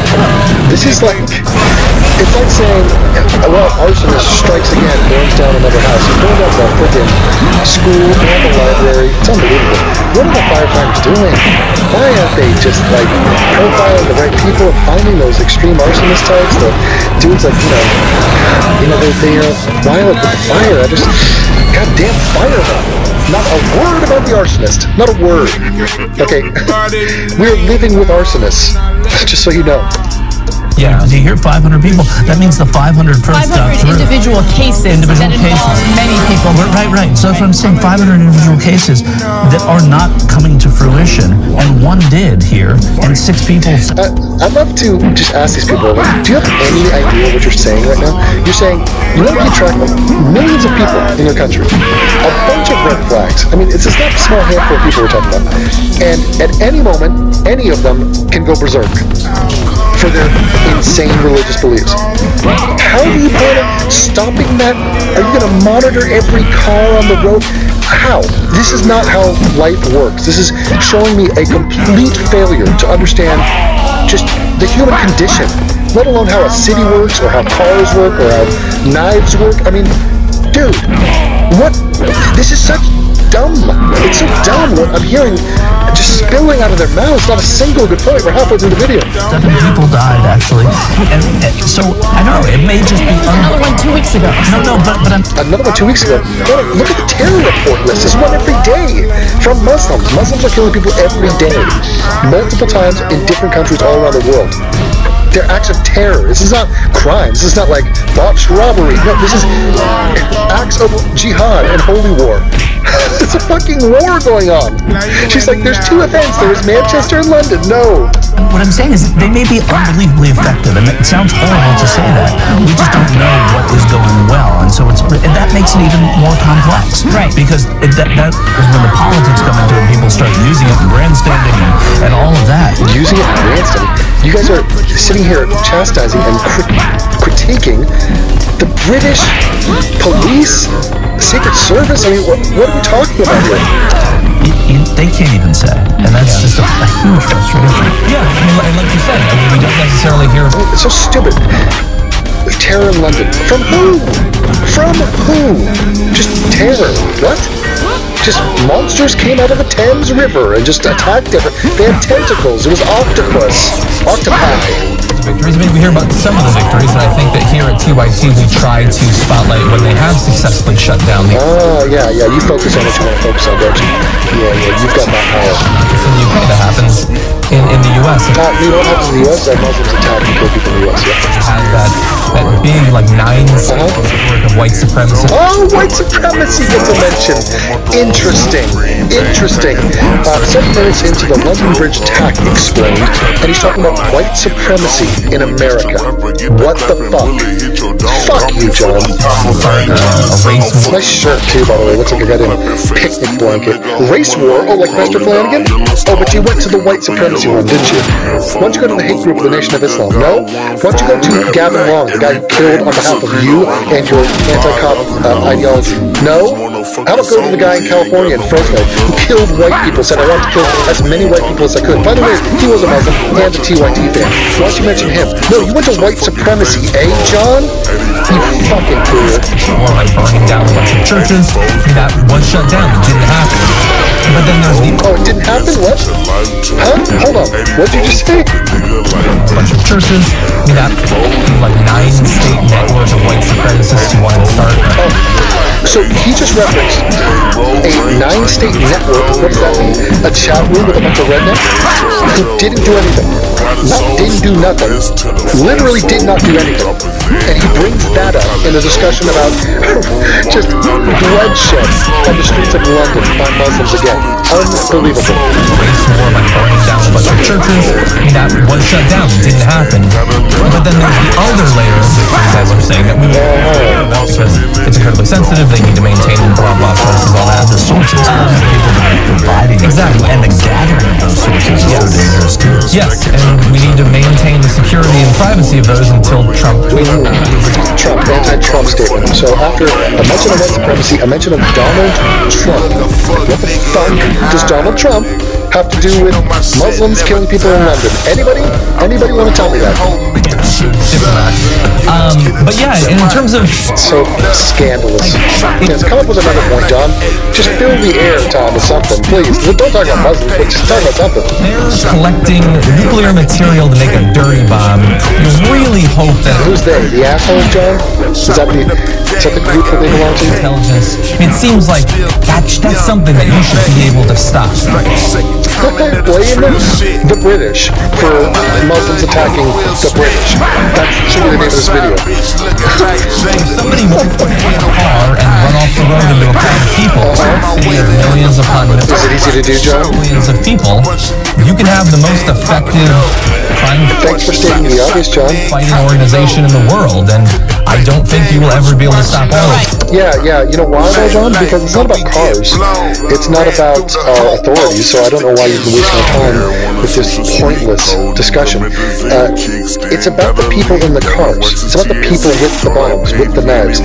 This is like, it's like saying, well, arsonist strikes again, burns down another house. He's burned up the freaking school and the library. It's unbelievable. what are the firefighters doing? Why aren't they just like profiling the right people and finding those extreme arsonist types? The dudes like, they're violent with the fire. I just, goddamn fireman. Not a word about the arsonist. Not a word. Okay, we're living with arsonists. Just so you know. Yeah, you hear 500 people. That means the 500 first 500 individual cases that involve many people. Right. So that's what I'm saying. 500 individual cases that are not coming to fruition, and one did here, and 6 people. I'd love to just ask these people, like, do you have any idea what you're saying right now? You're saying you want to keep track of millions of people in your country, a bunch of red flags. I mean, it's just not a small handful of people we're talking about. And at any moment, any of them can go berserk for their insane religious beliefs. How do you plan on stopping that? Are you going to monitor every car on the road? How? This is not how life works. This is showing me a complete failure to understand just the human condition, let alone how a city works, or how cars work, or how knives work. I mean, dude, what? This is such dumb. It's so dumb what I'm hearing just spilling out of their mouths. Not a single good point. We're halfway through the video. 7 people died, actually. And so, I don't know, it may just be... Another one 2 weeks ago. No, but I'm... Another one 2 weeks ago. Look at the terror report list. There's one every day from Muslims. Muslims are killing people every day. Multiple times in different countries all around the world. They're acts of terror. This is not crime. This is not like botched robbery. No, this is acts of jihad and holy war. There's a fucking war going on. She's like, there's 2 events. There's Manchester and London. No. What I'm saying is they may be unbelievably effective, and it sounds horrible to say that. We just don't know what is going well, and so that makes it even more complex. Right. Because that is when the politics come into it, and people start using it and grandstanding and all of that. Using it and grandstanding. You guys are sitting here chastising and critiquing the British police, Secret Service. I mean, what are we talking about here? They can't even say, and that's just a huge frustration. Yeah, and like you said, we don't necessarily hear... It's so stupid. Terror in London. From who? From who? Just terror. What? Just monsters came out of the Thames River and just attacked everyone. They had tentacles. It was octopi. Victories. I mean, we hear about some of the victories, and I think that here at TYT we try to spotlight when they have successfully shut down the... Oh, yeah, you focus on what you want to focus on, don't you? Yeah, you've got that power. It's in the UK that happens in the US. You know what happens in the US? Muslims attack and kill people in the US, yeah. Had that big, like, 9 of white supremacy. Oh, white supremacy gets a mention. Interesting. 7 minutes into the London Bridge attack explained, and he's talking about white supremacy in America. What the fuck? Fuck you, John. Nice shirt, too, by the way. Looks like a goddamn picnic blanket. Race war? Oh, like Master Flanagan? Oh, but you went to the white supremacy one, didn't you? Why don't you go to the hate group of the Nation of Islam? No? Why don't you go to Gavin Long, the guy who killed on behalf of you and your anti-cop ideology? No? How about go to the guy in California, in Fresno, who killed white people, said, I want to kill as many white people as I could. By the way, he was a Muslim and a TYT fan. Why don't you mention him? No, you went to white supremacy, eh, John? You fucking queer. Or like burning down a bunch of churches. That was shut down. It didn't happen. But then there's the... Oh, it didn't happen? What? Huh? Hold on. What did you just say? A bunch of churches. That like 9-state network of white supremacists who wanted to start. Oh. So he just referenced a 9-state network. What does that mean? A chat room with a bunch of rednecks who didn't do anything. Didn't do nothing. Literally did not do anything. And he brings that up in a discussion about just bloodshed on the streets of London by Muslims again. Unbelievable. Race war, like burning down a bunch of churches. That was shut down. It didn't happen. But then there's the other layer of victories, as I'm saying, that we don't hear about because it's incredibly sensitive. They need to maintain blah blah sources, all that. The sources, people that are providing exactly, and the gathering of those sources is so dangerous too. Yes, and we need to maintain the security and privacy of those until Trump tweets. Trump, anti-Trump statement. So after a mention of white supremacy, a mention of Donald Trump. What the fuck does Donald Trump have to do with Muslims killing people in London? Anybody want to tell me that? But yeah, in terms of So scandalous. Yes, come up with another point, John. Just fill the air time with something, please. Don't talk about Muslims, but just talk about something. they're collecting nuclear material to make a dirty bomb, you really hope that Who's they? The assholes, John? Is that the group that they belong to? intelligence. It seems like that's something that you should be able to stop. Blame the British for Muslims attacking the British. That should be the name of this video. Somebody wants to get in a car and run off the road into a crowd of people, city of millions upon Is it easy to do, John? millions of people, you can have the most effective crime Thanks for stating the obvious, John. fighting organization in the world, and I don't think you will ever be able to stop all of it. Yeah. You know why, though, John? Because it's not about cars. It's not about authorities, so I don't know why you've been wasting your time with this pointless discussion. It's about the people in the cars. It's about the people with the bombs, with the knives.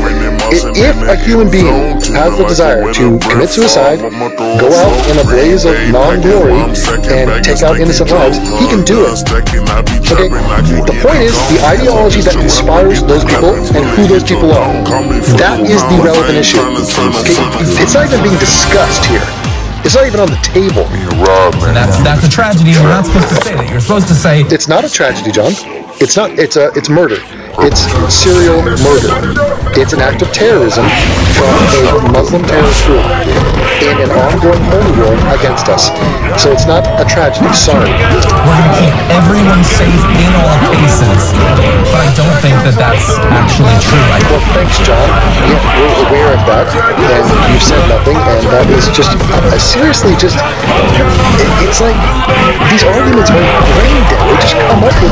If a human being has the desire to commit suicide, go out in a blaze of non-glory, and take out innocent lives, he can do it. Okay? The point is, the ideology that inspires those people and who those people are. That is the relevant issue. Okay? It's not even being discussed here. It's not even on the table. And that's a tragedy. You're not supposed to say that. You're supposed to say It's not a tragedy, John. It's not. It's murder. It's serial murder. It's an act of terrorism from a Muslim terrorist group in an ongoing holy war against us. So it's not a tragedy. Sorry. we're going to keep everyone safe in all cases, but I don't think that that's actually true. Well, thanks, John. Yeah, we're aware of that, and you said nothing, and that is just seriously just. It's like these arguments are brain dead. They just come up with.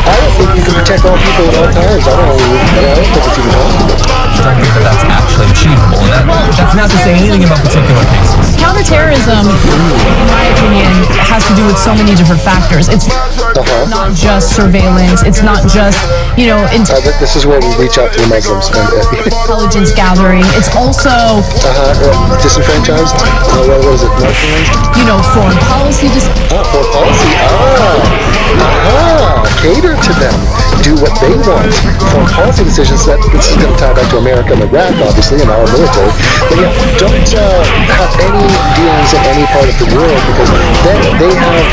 I don't think you can protect all people at all times. I don't think it's even possible. I don't think that that's actually achievable. And that's not to say anything about particular cases. Counterterrorism, in my opinion, has to do with so many different factors. It's not just surveillance. It's not just, This is where we reach out to the Muslims and intelligence gathering. It's also, disenfranchised. What is it? Marginalized. Foreign policy. Foreign policy. Cater to them. Do what they want. Foreign policy decisions. This is going to tie back to America and Iraq, obviously, and our military. But yeah, don't have any dealings in any part of the world, because then they have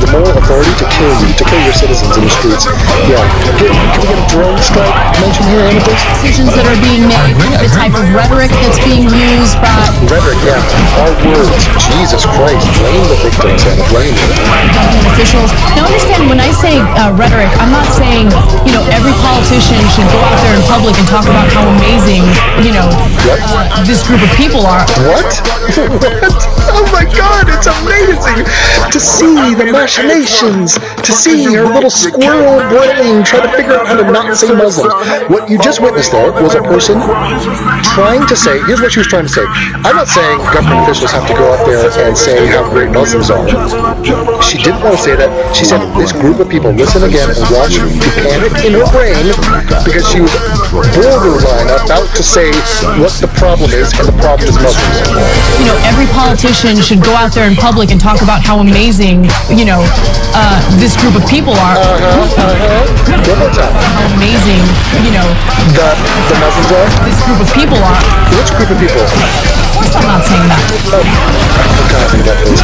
the moral authority to kill you, to kill your citizens in the streets. Yeah. Can we get a drone strike mentioned here, Annabelle? Decisions that are being made, the type of rhetoric that's being used by Rhetoric, yeah. Our words. Jesus Christ. Blame the victims, Anna. Blame them. government officials. Now, understand, when I say rhetoric, I'm not saying, every politician should go out there in public and talk about how amazing, this group of people are. What? What? Oh my God, it's amazing to see the machinations, to see her little squirrel brain try to figure out how to not say Muslims. What you just witnessed there was a person trying to say, here's what she was trying to say. I'm not saying government officials have to go out there and say how great Muslims are. She didn't want to say that. She said this group of people, listen again and watch the panic in her brain, because she was borderline about to say what the problem is, and the problem is Muslims. Every politician should go out there in public and talk about how amazing, this group of people are. One more time. How amazing, The Muslims are? this group of people are. Which group of people? Of course I'm not saying that. Oh, God, I that please.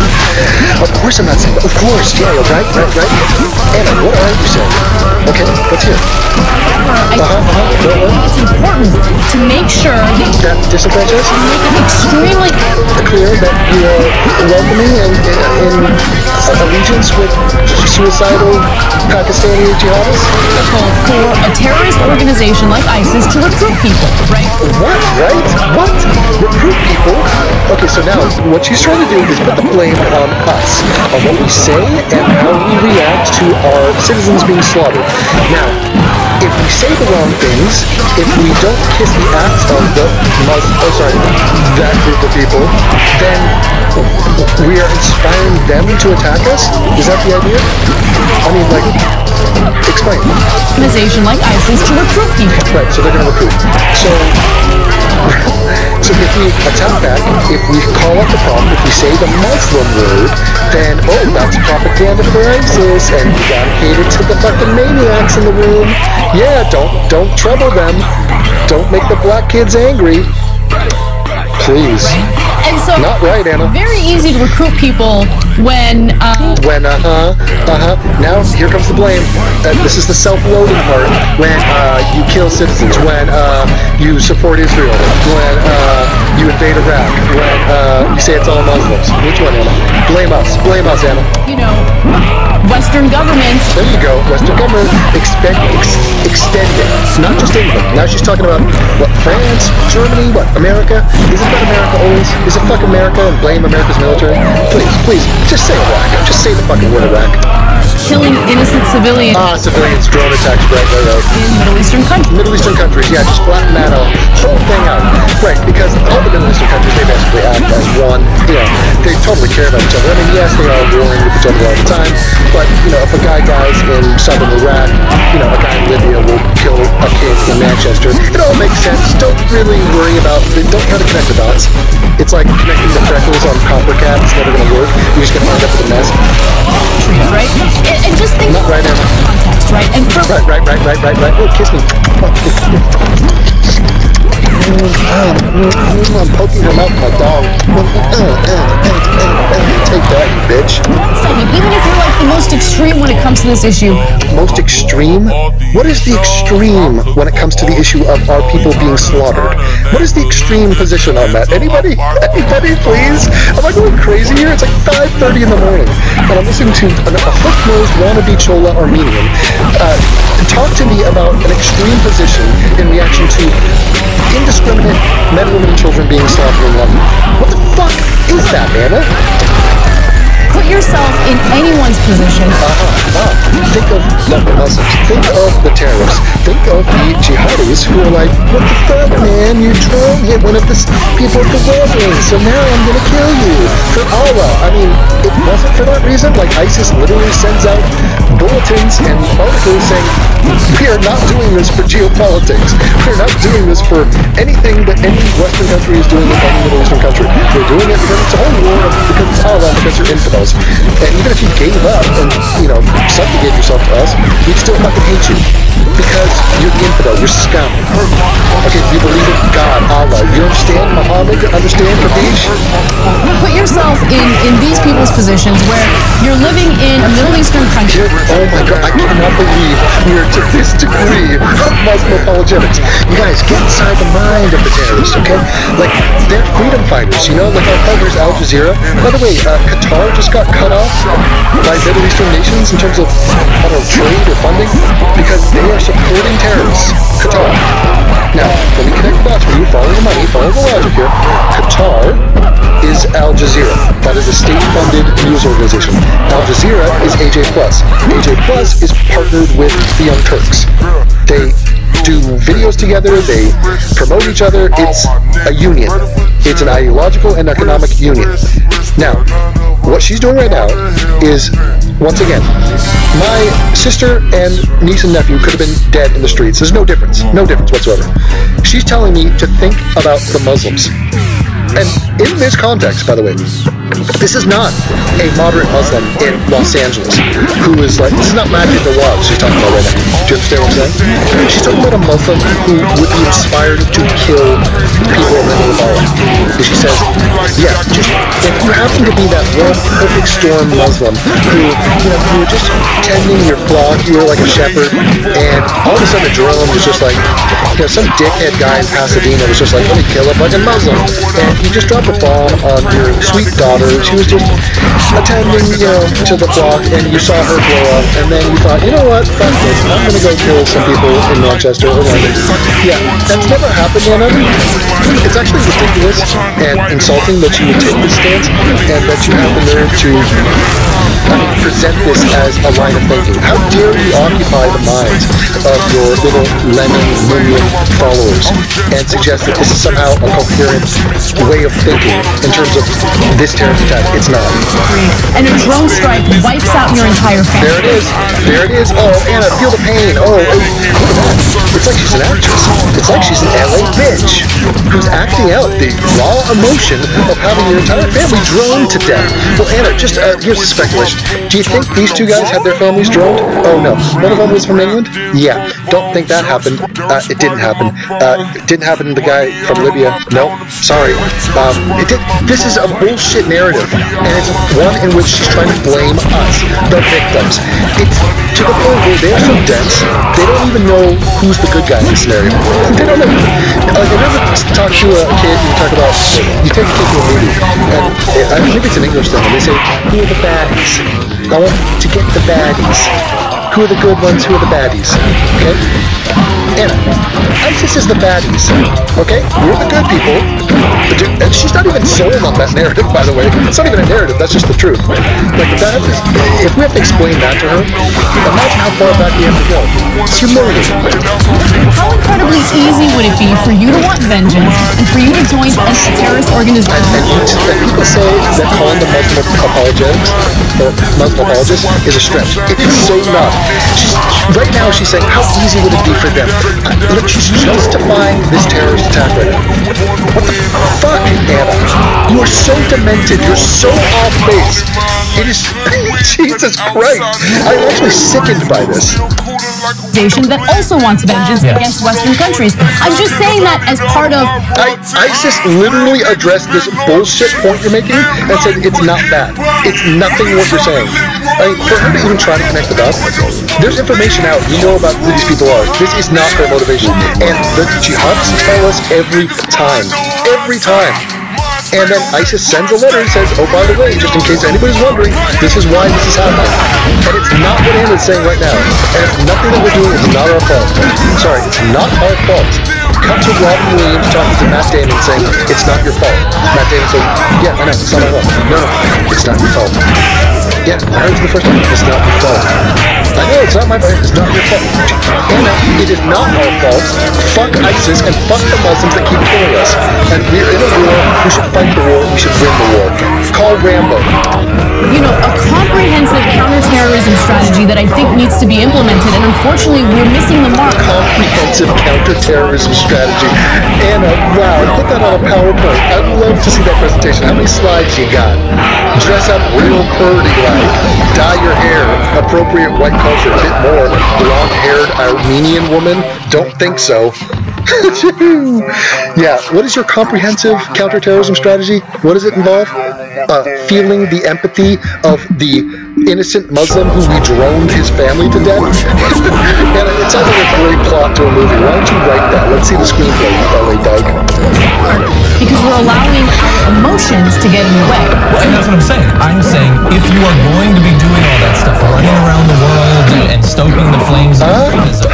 Of course I'm not saying that. Of course, yeah, right. Anna, what are you saying? Okay, let's hear it. It's important to make sure That disenfranchised? make it extremely Clear that you are welcoming and in allegiance with suicidal Pakistani jihadists? difficult for a terrorist organization like ISIS to recruit people, right? What? Right? What? Recruit people? Okay, so now what she's trying to do is put the blame on us, on what we say and how we react to our citizens being slaughtered. Now, if we say the wrong things, if we don't kiss the ass of that group of people, then we are inspiring them to attack us? Is that the idea? I mean, explain. Organization like ISIS to recruit people. Right, so they're going to recruit. So if we attack back, if we call out the problem, if we say the Muslim word, then, oh, that's propaganda for ISIS, and we gotta cater to the fucking maniacs in the room. Yeah, don't trouble them. Don't make the black kids angry. Please. And so, not right, Anna. Very easy to recruit people when now here comes the blame. This is the self-loading part. When you kill citizens, when you support Israel, when you invade Iraq, when you say it's all Muslims. Which one, Anna? Blame us, Anna. You know, Western governments. There you go. Western government extending. Not just England. Now she's talking about what, France, Germany, what, America? Isn't that America always? Is it fuck America and blame America's military? Please, just say Iraq. Just say the fucking word Iraq. Killing innocent civilians. Civilians, drone attacks, right. In Middle Eastern countries. Middle Eastern countries, yeah, just flatten that whole thing out. Right, because all the Middle Eastern countries, they basically act as one. You know, they totally care about each other. I mean, yes, they are warring with each other all the time, but, you know, if a guy dies in southern Iraq, you know, a guy in Libya will kill a kid in Manchester. It all makes sense. Don't really worry about it. Don't try to connect the dots. It's like connecting the freckles on copper cat. It's never going to work. You're just going to end up with a mess. Right? And just think not right, Emma. Context, right? And for right. Oh, kiss me. I'm poking her mouth with my dog. Take that, you bitch. Even if you're like the most extreme when it comes to this issue. Most extreme? What is the extreme when it comes to the issue of our people being slaughtered? What is the extreme position on that? Anybody, please? Am I going crazy here? It's like 5:30 in the morning, and I'm listening to a hook-nosed wannabe Chola Armenian talk to me about an extreme position in reaction to indiscriminate men, women, and children being slaughtered in London. What the fuck is that, Anna? Put yourself in anyone's position. Think of the Muslims. Think of the terrorists. Think of the jihadis who are like, what the fuck, man? You trolled hit one of the people at the wedding, so now I'm gonna kill you. For Allah. I mean, it wasn't for that reason. Like, ISIS literally sends out bulletins and articles saying, we are not doing this for geopolitics. We're not doing this for anything that any Western country is doing in any Middle Eastern country. We're doing it because it's a whole war, because it's Allah, because you're infidels. And even if you gave up and, you know, subjugate yourself to us, we'd still fucking hate you. Because you're the infidel, you're scum. Okay, you believe in God, Allah. You understand Muhammad? Understand Kabish? Put yourself in these people's positions where you're living in a Middle Eastern country. Oh my God, I cannot believe we are to this degree of Muslim apologetics. You guys, get inside the mind of the terrorists, okay? Like, they're freedom fighters, you know? Like our partners, Al Jazeera. By the way, Qatar just got cut off by Middle Eastern nations in terms of, I don't know, trade or funding because they are supporting terrorists. Qatar. Now, let me connect the dots for you. Follow the money, follow the logic here. Qatar is Al Jazeera. That is a state-funded news organization. Al Jazeera is AJ+. AJ+ is partnered with the Young Turks. They do videos together, they promote each other. It's a union. It's an ideological and economic union. Now, what she's doing right now is, once again, my sister and niece and nephew could have been dead in the streets. There's no difference whatsoever. She's telling me to think about the Muslims. And in this context, by the way, this is not a moderate Muslim in Los Angeles who is like, this is not Magic the Wild she's talking about right now. Do you understand what I'm saying? She's talking about a Muslim who would be inspired to kill people in the name of Allah. And she says, yeah, just, if you happen to be that one perfect storm Muslim who, you know, you were just tending your flock, you were like a shepherd, and all of a sudden a drone was just like, you know, some dickhead guy in Pasadena was just like, let me kill a fucking Muslim. And he just dropped a bomb on your sweet daughter. She was just attending, you know, to the flock, and you saw her blow up, and then you thought, you know what, fuck this, I'm gonna go kill some people in Manchester or London. Yeah, that's never happened, you know? It's actually ridiculous and insulting that you would take this stance, and that you have the nerve to present this as a line of thinking. How dare you occupy the minds of your little lemming minion followers and suggest that this is somehow a coherent way of thinking in terms of this terrorist attack? It's not. and a drone strike wipes out your entire family. There it is. There it is. Oh, Anna, feel the pain. Oh, look at that. It's like she's an actress. It's like she's an LA bitch who's acting out the raw emotion of having your entire family droned to death. Well, Anna, just here's a speculation. Do you think these two guys had their families droned? Oh, no. One of them was from England? Yeah. Don't think that happened. It didn't happen. It didn't happen to the guy from Libya. No. Sorry. This is a bullshit narrative, and it's one in which she's trying to blame us, the victims. It's to the point where they're so dense, they don't even know who's the good guy in this scenario. They don't know. Like, you ever talk to a kid, you talk about, you take a kid to a movie, and I think it's an English thing, and they say, who are the baddies? I want to get the baddies. Who are the good ones? Who are the baddies? Okay? Anna, ISIS is the baddies. Okay? We're the good people. And she's not even sold on that narrative, by the way. It's not even a narrative, that's just the truth. Like, that is, if we have to explain that to her, imagine how far back we have to go. It's humiliating. How incredibly easy would it be for you to want vengeance and for you to join a terrorist organization? And people say that calling the Muslim apologetics or Muslim apologists is a stretch. It is so not. Right now she's saying, how easy would it be for them? Look, she's justifying this terrorist attack right now. What the fuck, Anna? You are so demented. You're so off base. It is... Jesus Christ. I'm actually sickened by this. That also wants vengeance against Western countries. I'm just saying that as part of... ISIS literally addressed this bullshit point you're making and said it's not that. It's nothing what you're saying. I mean, for her to even try to connect the dots, there's information out. You know about who these people are. This is not their motivation. And the jihadists tell us every time. Every time. And then ISIS sends a letter and says, oh, by the way, just in case anybody's wondering, this is why this is happening. And it's not what Anna's saying right now. And it's nothing that we're doing is not our fault. Sorry, it's not our fault. Cut to Robin Williams talking to Matt Damon saying, it's not your fault. Matt Damon says, yeah, I know, it's not my fault. No, it's not your fault. Yeah, I heard it the first time. It's not your fault. I know, it's not my fault. It's not your fault. Anna, it is not our fault. Fuck ISIS and fuck the Muslims that keep killing us. And we're in a war. We should fight the war. We should win the war. Call Rambo. You know, a comprehensive counterterrorism strategy that I think needs to be implemented, and unfortunately, we're missing the mark. Comprehensive counterterrorism strategy. Anna, wow, put that on a PowerPoint. I'd love to see that presentation. How many slides you got? Dress up real purdy like. Dye your hair. Appropriate white culture. A bit more. Blonde-haired Armenian woman? Don't think so. Yeah, what is your comprehensive counterterrorism strategy? What does it involve? Feeling the empathy of the innocent Muslim who we droned his family to death? And it sounds like a great plot to a movie. Why don't you write that? Let's see the screenplay, LA Doug. Because we're allowing our emotions to get in the way. Well, and that's what I'm saying. I'm saying if you are going to be doing all that stuff, running around the world and stoking the flames of extremism.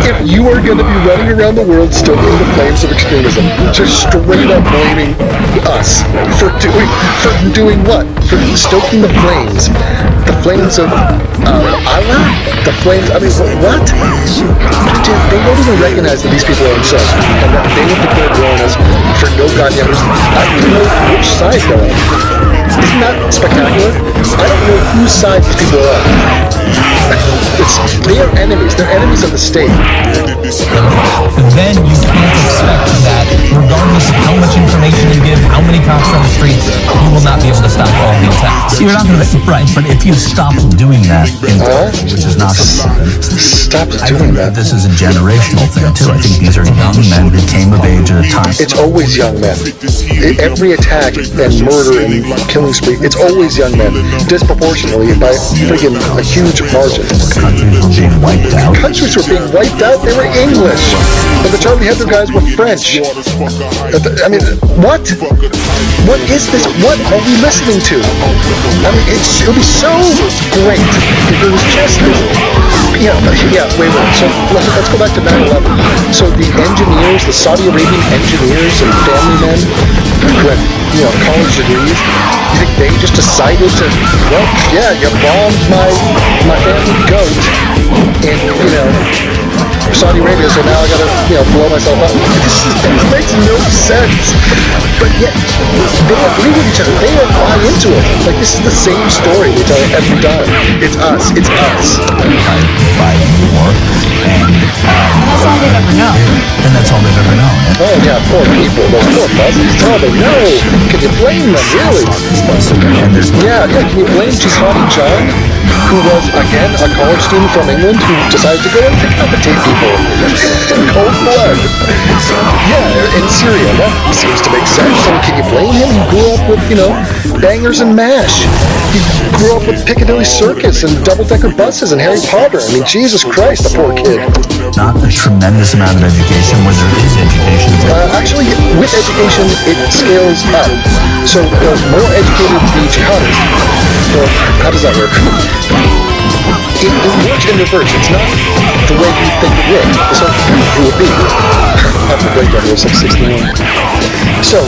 If you are going to be running around the world stoking the flames of extremism, just straight up blaming us for doing what? For stoking the flames. The flames of Allah? The flames, I mean, what? Dude, they don't even recognize that these people are insults and that they would declare war on us for no goddamn reason. I don't even know which side they're on. Isn't that spectacular? I don't know whose side these people are on. They are enemies. They're enemies of the state. Then you can't expect that, regardless of how much information you give, how many cops are on the streets, you will not be able to stop all the attacks. You're not going to, right, but if you stop doing that, which is not Stop I doing think that. this is a generational thing too. I think these are young men who came of age at a time. It's always young men. Every attack and murder and killing spree, it's always young men. Disproportionately by friggin' a huge margin. Countries were being wiped out. Countries were being wiped out, they were English. But the Charlie Hebdo guys were French. I mean, what? What is this? What are we listening to? I mean, it would be so great if it was just this. Wait. So let's go back to 9/11. So the engineers, the Saudi Arabian engineers and family men who had, college degrees, you think they just decided to, well, yeah, you bombed my family goat, and Saudi Arabia, so now I gotta, blow myself up. This makes no sense. But yet, they agree with each other. They don't buy into it. Like, this is the same story they tell every time. It's us. It's us. By war, and that's all they've ever known. And that's all they've ever known. Oh yeah, poor people. Those poor Muslims. That's all they know. Can you blame them, really? And there's Yeah, can you blame Jihadi John, who was, again, a college student from England who decided to go and decapitate people in cold blood? Yeah, in Syria. That seems to make sense. And can you blame him? He grew up with, bangers and mash. He grew up with Piccadilly Circus and double-decker buses and Harry Potter. I mean, Jesus Christ, the poor kid. not a tremendous amount of education where there is education. Actually, with education, it scales up. So the more educated the jihadist, well, how does that work? It works in reverse. It's not the way you think it would. So it would be. That's a great number, 661. So,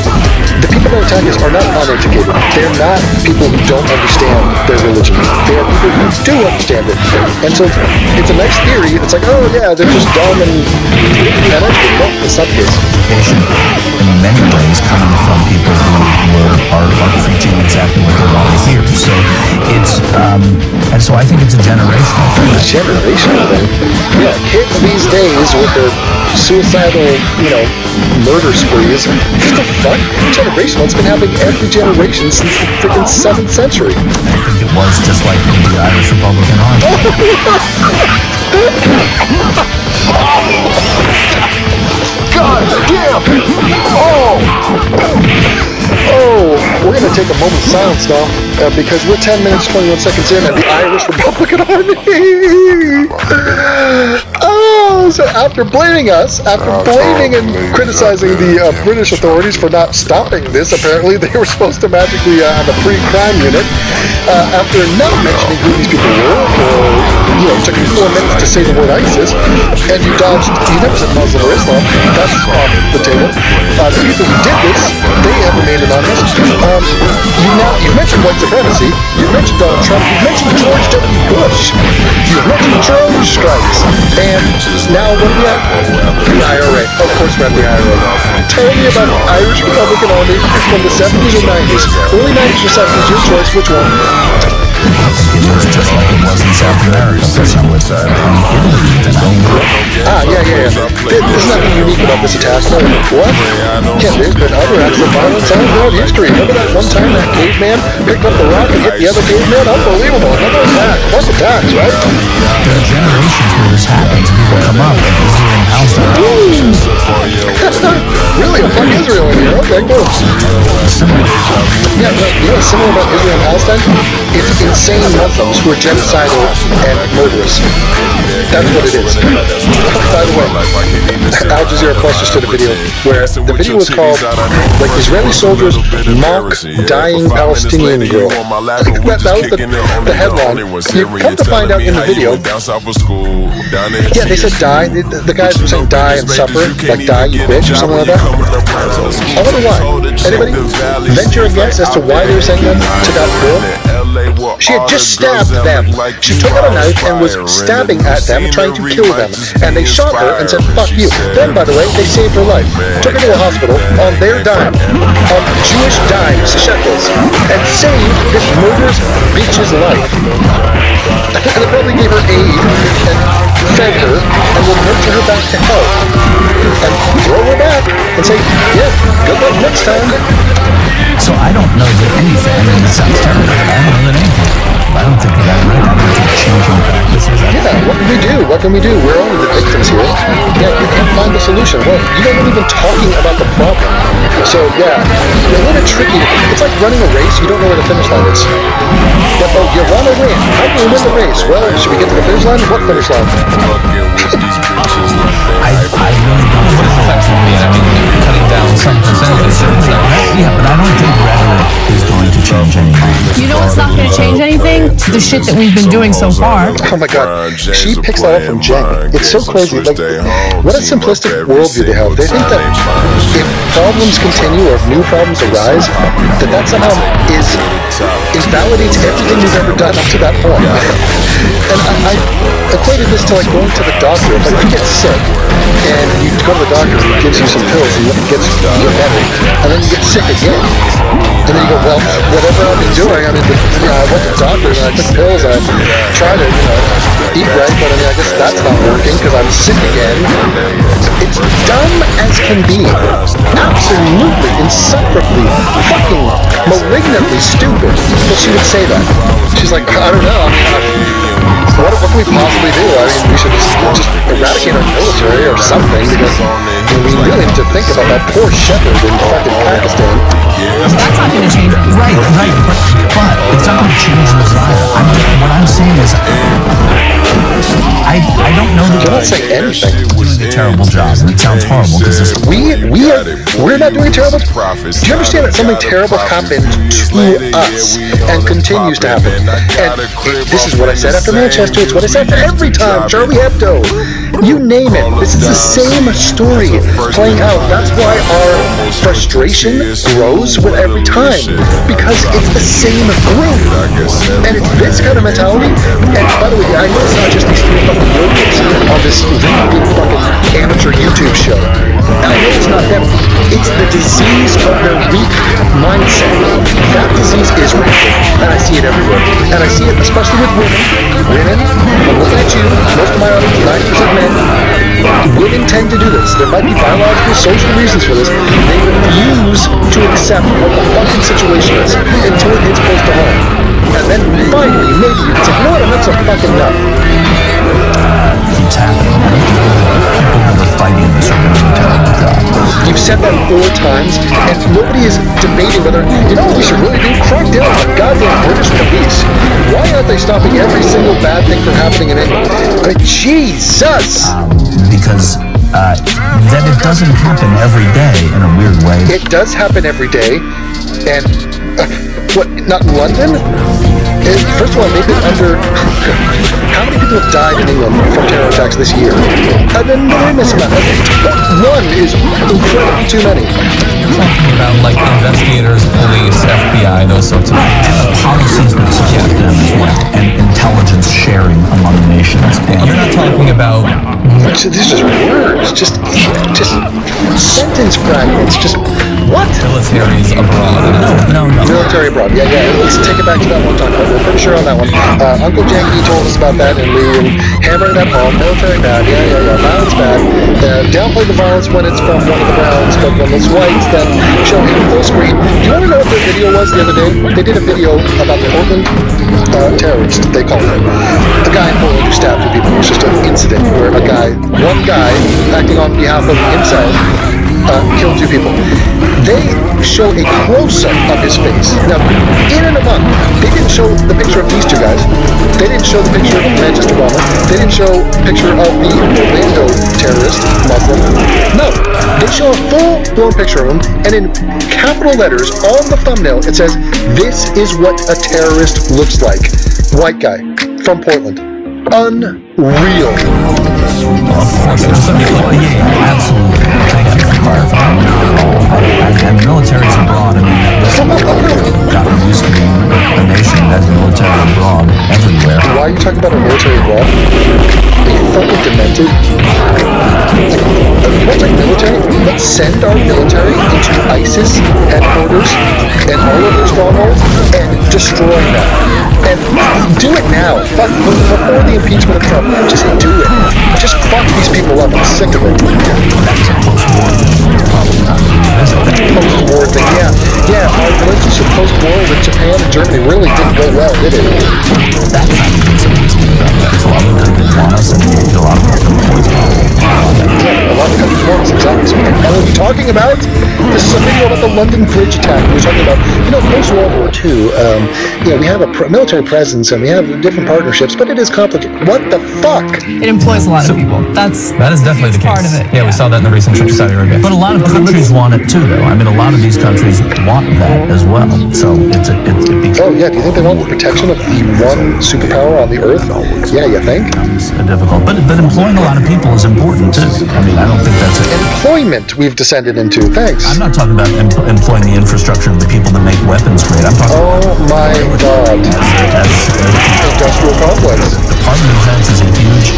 the people that attack us are not uneducated. They're not people who don't understand their religion. They are people who do understand it. And so, it's a nice theory. It's like, oh yeah, they're just dumb and uneducated. No, it's not the case. Education, in many ways, coming from people who are preaching exactly what they want to hear. So, it's, and so I think it's a generational thing. Generational thing? Yeah, kids these days with their suicidal, murder sprees. What the fuck? Generational. It's been happening every generation since the freaking 7th century. I think it was just like the Irish Republican Army. God damn! Oh, we're going to take a moment's silence now because we're 10 minutes, 21 seconds in at the Irish Republican Army. So after blaming us, after blaming and criticizing the British authorities for not stopping this, apparently they were supposed to magically have a pre-crime unit. After not mentioning who these people were, or, it took you 4 minutes to say the word ISIS, and you never said Muslim or Islam, that's off the table. The people who did this, they have remained anonymous. You mentioned white supremacy, you mentioned Donald Trump, you mentioned George W. Bush, you mentioned drone strikes, and now what are we at? The IRA. Of course we're at the IRA. Tell me about the Irish Republican Army from the 70s or 90s. Early 90s or 70s, your choice, which one? I think it was just like it was in South America for some with Italy even. Yeah. There's nothing unique about this attack. No, what? Yeah, there's been other acts of violence all throughout history. Remember that one time that caveman picked up the rock and hit the other caveman? Unbelievable. Another attack. Plus attacks, right? There are generations where this happens. People come up and Israel and Palestine. Really? A fuck Israel in here. Okay, cool. Yeah, similar about Israel and Palestine? It's insane Muslims who are genocidal and murderous. That's what it is. By the way, Al Jazeera Plus just did a video where the video was called, like, Israeli soldiers mock dying Palestinian girl. That was the headline. You come to find out in the video, yeah, they said die. The guys were saying die and suffer, like die, you bitch, or something like that. I wonder why. Anybody venture a guess as to why they were saying that to that girl? She had just stabbed them. She took out a knife and was stabbing at them, trying to kill them. And they shot her and said, fuck you. Then, by the way, they saved her life. Took her to a hospital on their dime, on Jewish dimes, shekels, and saved this murderous bitch's life. And they probably gave her aid and fed her and will nurture her back to health. And throw her back and say, yeah, good luck next time. So I don't know that anything, it sounds terrible, I don't know that anything. I don't think that right. I don't think changing practices. Yeah, what can we do? What can we do? We're only the victims here. Yeah, you can't find the solution. Well, you guys aren't even talking about the problem. So, yeah, a little bit tricky. It's like running a race. You don't know where the finish line is. But, oh, you want to win. How can we win the race? Well, should we get to the finish line? What finish line? I really don't know. Effectively, cutting down some percentages. Yeah, but I don't think rhetoric is going to change anything. You know what's not going to change anything? The shit that we've been doing so far. Oh my god, she picks that up from Jen. It's so crazy. Like, what a simplistic worldview they have. They think that if problems continue or if new problems arise, that somehow invalidates everything we've ever done up to that point. And equated this to like going to the doctor. If like you get sick and you go to the doctor and he gives you some pills and it gets you better, and then you get sick again. And then you go, well, whatever I've been doing, I mean, I went to the doctor and I took pills and I tried to, eat right, but I mean, I guess that's not working because I'm sick again. It's dumb as can be. Absolutely, insufferably, fucking malignantly stupid. But she would say that. She's like, I don't know, I mean, what can we possibly do? I mean, we should just eradicate our military or something because we really need to think about that poor shepherd in fucking Pakistan. That's not going to change it. Right, but it's not going to change this either. What I'm saying is, I don't know that You're not saying anything. we're doing a terrible job, and it sounds horrible because this. We're not doing terrible. Do you understand that something terrible happened to us and continues to happen? And this is what I said after Manchester. It's what I said for every time. Charlie Hebdo. You name it. This is the same story playing out. That's why our frustration grows with every time. Because it's the same group. And it's this kind of mentality. And by the way, I know it's not just these three fucking locals on this really fucking amateur YouTube show. And I know it's not them. It's the disease of their weak mindset. That disease is rampant. And I see it everywhere. And I see it especially with women. Women, I'm looking at you, most of my audience, 90% men. Women tend to do this. There might be biological, social reasons for this. They refuse to accept what the fucking situation is until it hits close to home. And then finally, maybe you can say, you know what, enough's a fucking enough. Keeps happening. People that are fighting this are doing a terrible job. You've said that 4 times, and nobody is debating whether, you know what we should really do? Crack down on goddamn British police. Why aren't they stopping every single bad thing from happening in England? I mean, Jesus! Because that it doesn't happen every day in a weird way. It does happen every day, and what? Not in London? First of all, they've been under. How many people have died in England from terror attacks this year? An enormous amount. One is incredibly too many. You're talking about like investigators, police, FBI, those sorts of things. And the policies that support them as well, and intelligence sharing among nations. And You're not talking about These are just words, just sentence fragments, just what? militaries abroad. no. Military abroad. Yeah. Let's take it back to that one time. We're pretty sure on that one. Uncle Janky told us about that, and we were hammering that home. Military bad. Yeah. Violence bad. Downplay the violence when it's from one of the Browns, but when it's whites, then show him full screen. Do you want to know what their video was the other day? They did a video about the Portland terrorist, they called it. The guy in Portland who stabbed 2 people. It was just an incident where one guy, acting on behalf of himself, killed 2 people. They show a close-up of his face. Now, in and among, they didn't show the picture of these 2 guys. They didn't show the picture of the Manchester bomber. They didn't show a picture of the Orlando terrorist, Muslim. No, they show a full-blown picture of him, and in capital letters on the thumbnail, it says, "This is what a terrorist looks like." White guy from Portland. Unreal. Of course, yeah, absolutely. Thank you for clarifying. And militaries abroad, I mean, we've gotten used to being a nation that has military abroad everywhere. Why are you talking about our military abroad? Are you fucking demented? Military? Let's send our military into ISIS headquarters and all of their strongholds and destroy them. And do it now. Fuck, before the impeachment of Trump. Just do it. Just fuck these people up. I'm sick of it. That's a post-war thing. It's probably not going to visit that. Post-war thing, yeah. Our relationship post-war with Japan and Germany really didn't go well, did it? That's not even something about that. So a lot of countries want us, and a lot of countries want us. Yeah, a lot of countries want us, exactly. So what the hell are we talking about? This is a video about the London Bridge attack. We're talking about, post-World War II, we have a military presence and we have different partnerships, but it is complicated. What the fuck? It employs a lot of people. That is definitely the case. Part of it. Yeah, we saw that in the recent trip to Saudi Arabia. But a lot of countries want it too, though. I mean, a lot of these countries want that as well. So it becomes. Oh yeah, do you think they want the protection of the one superpower on the earth? Yeah, you think? Difficult, but employing a lot of people is important too. I mean, I don't think that's it. Employment we've descended into. Thanks. I'm not talking about employing the infrastructure of the people that make weapons great. I'm talking. Oh my God. As industrial complex. Department of Defense is a huge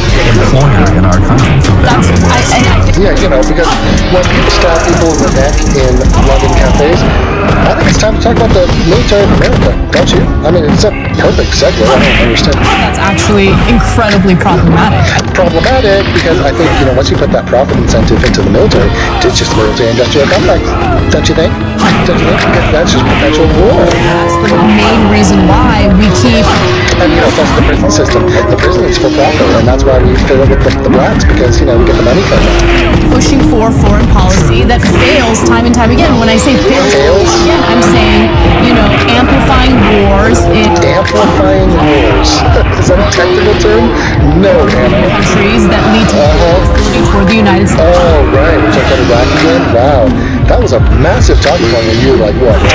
military of America, don't you? I mean, it's a perfect segue. I don't understand. That's actually incredibly problematic. Problematic because I think, you know, once you put that profit incentive into the military, it's just military-industrial complex. Don't you think? Don't you think? Because that's just perpetual war. That's the main reason why we keep... And, you know, plus the prison system. The prison is for profit, and that's why we fill it with the blacks, because, you know, we get the money from it. Pushing for foreign policy that fails time and time again. When I say fails, again, I'm saying, you know, amplifying wars in... Amplifying wars. Is that a technical term? No, Anna. Countries that lead to hostility toward the United States. Oh, right. Which I got Iraq again? Wow. That was a massive talking point when you were like, what, 10?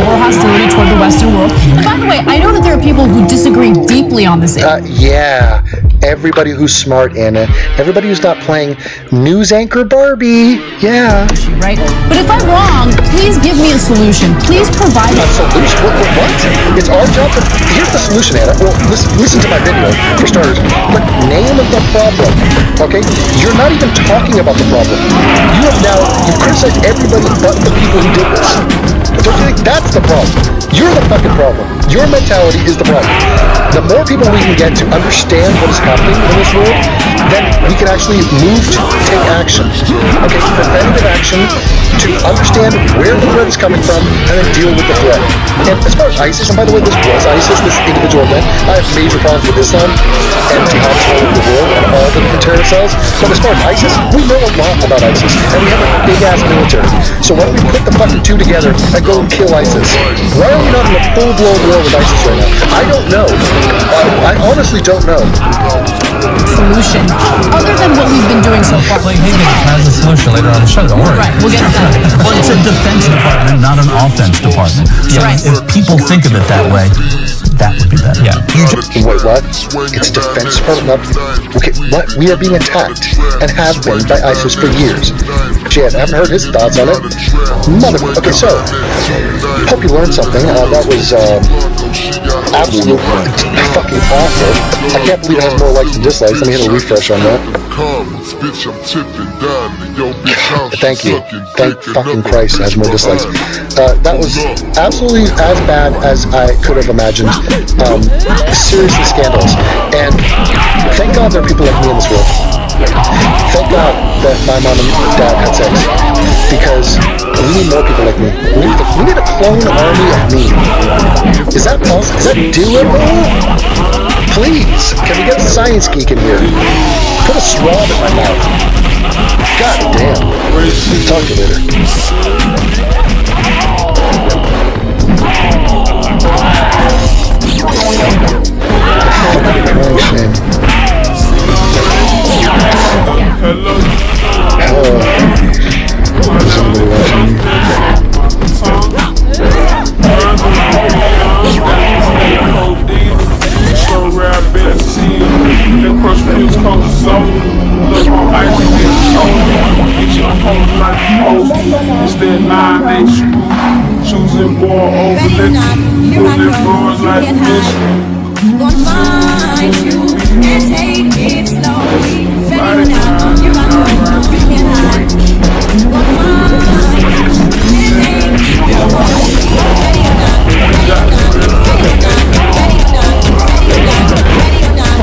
More hostility toward the Western world. And by the way, I know that there are people who disagree deeply on this issue. Yeah. Everybody who's smart, Anna. Everybody who's not playing news anchor Barbie. Yeah. Right? But if I'm wrong, please give me a solution. Please provide a solution. What? It's our job to... Here's the solution, Anna. Well, listen to my video, for starters. But name the problem, okay? You're not even talking about the problem. You've criticized everybody but the people who did this. Don't you think that's the problem? You're the fucking problem. Your mentality is the problem. The more people we can get to understand what is happening in this world, then we can actually move to take action. Okay, preventative action to understand where the threat is coming from and then deal with the threat. And as far as ISIS, and by the way, this was ISIS, this individual event, I have major problems with Islam and jihadists all over the world and all the different terror cells. But as far as ISIS, we know a lot about ISIS, and we have a big-ass military. So why don't we put the fucking two together and go and kill ISIS? Why are we not in a full-blown war with ISIS right now? I don't know. I honestly don't know. Solution. Other than what we've been doing so far. Like Hagen has a solution later on the show, don't worry. Right, we'll get to that. Well, it's a defense department, not an offense department. So right. If people think of it that way, that would be better. Yeah. Wait, what? It's defense department? Okay, what? We are being attacked and have been by ISIS for years. Jed, I haven't heard his thoughts on it. Okay, so, hope you learned something. That was absolutely fucking awful. I can't believe it has more likes than dislikes. Let me hit a refresh on that. Thank you. Thank fucking Christ it has more dislikes. That was absolutely as bad as I could have imagined. Seriously scandalous. And thank God there are people like me in this world. Thank God that my mom and dad had sex. Because we need more people like me. We need a clone army of me. Is that possible? Is that doable? Please, can we get a science geek in here? Put a swab in my mouth. God damn. Talk to you later. Somebody watching me. Choosing war over letting you like this. Won't find you and take it slowly. Ready now, you're my girl, you can hide. Won't find you and take it slowly. Ready or not, ready or not, ready or not, ready or not, ready or not, ready or not,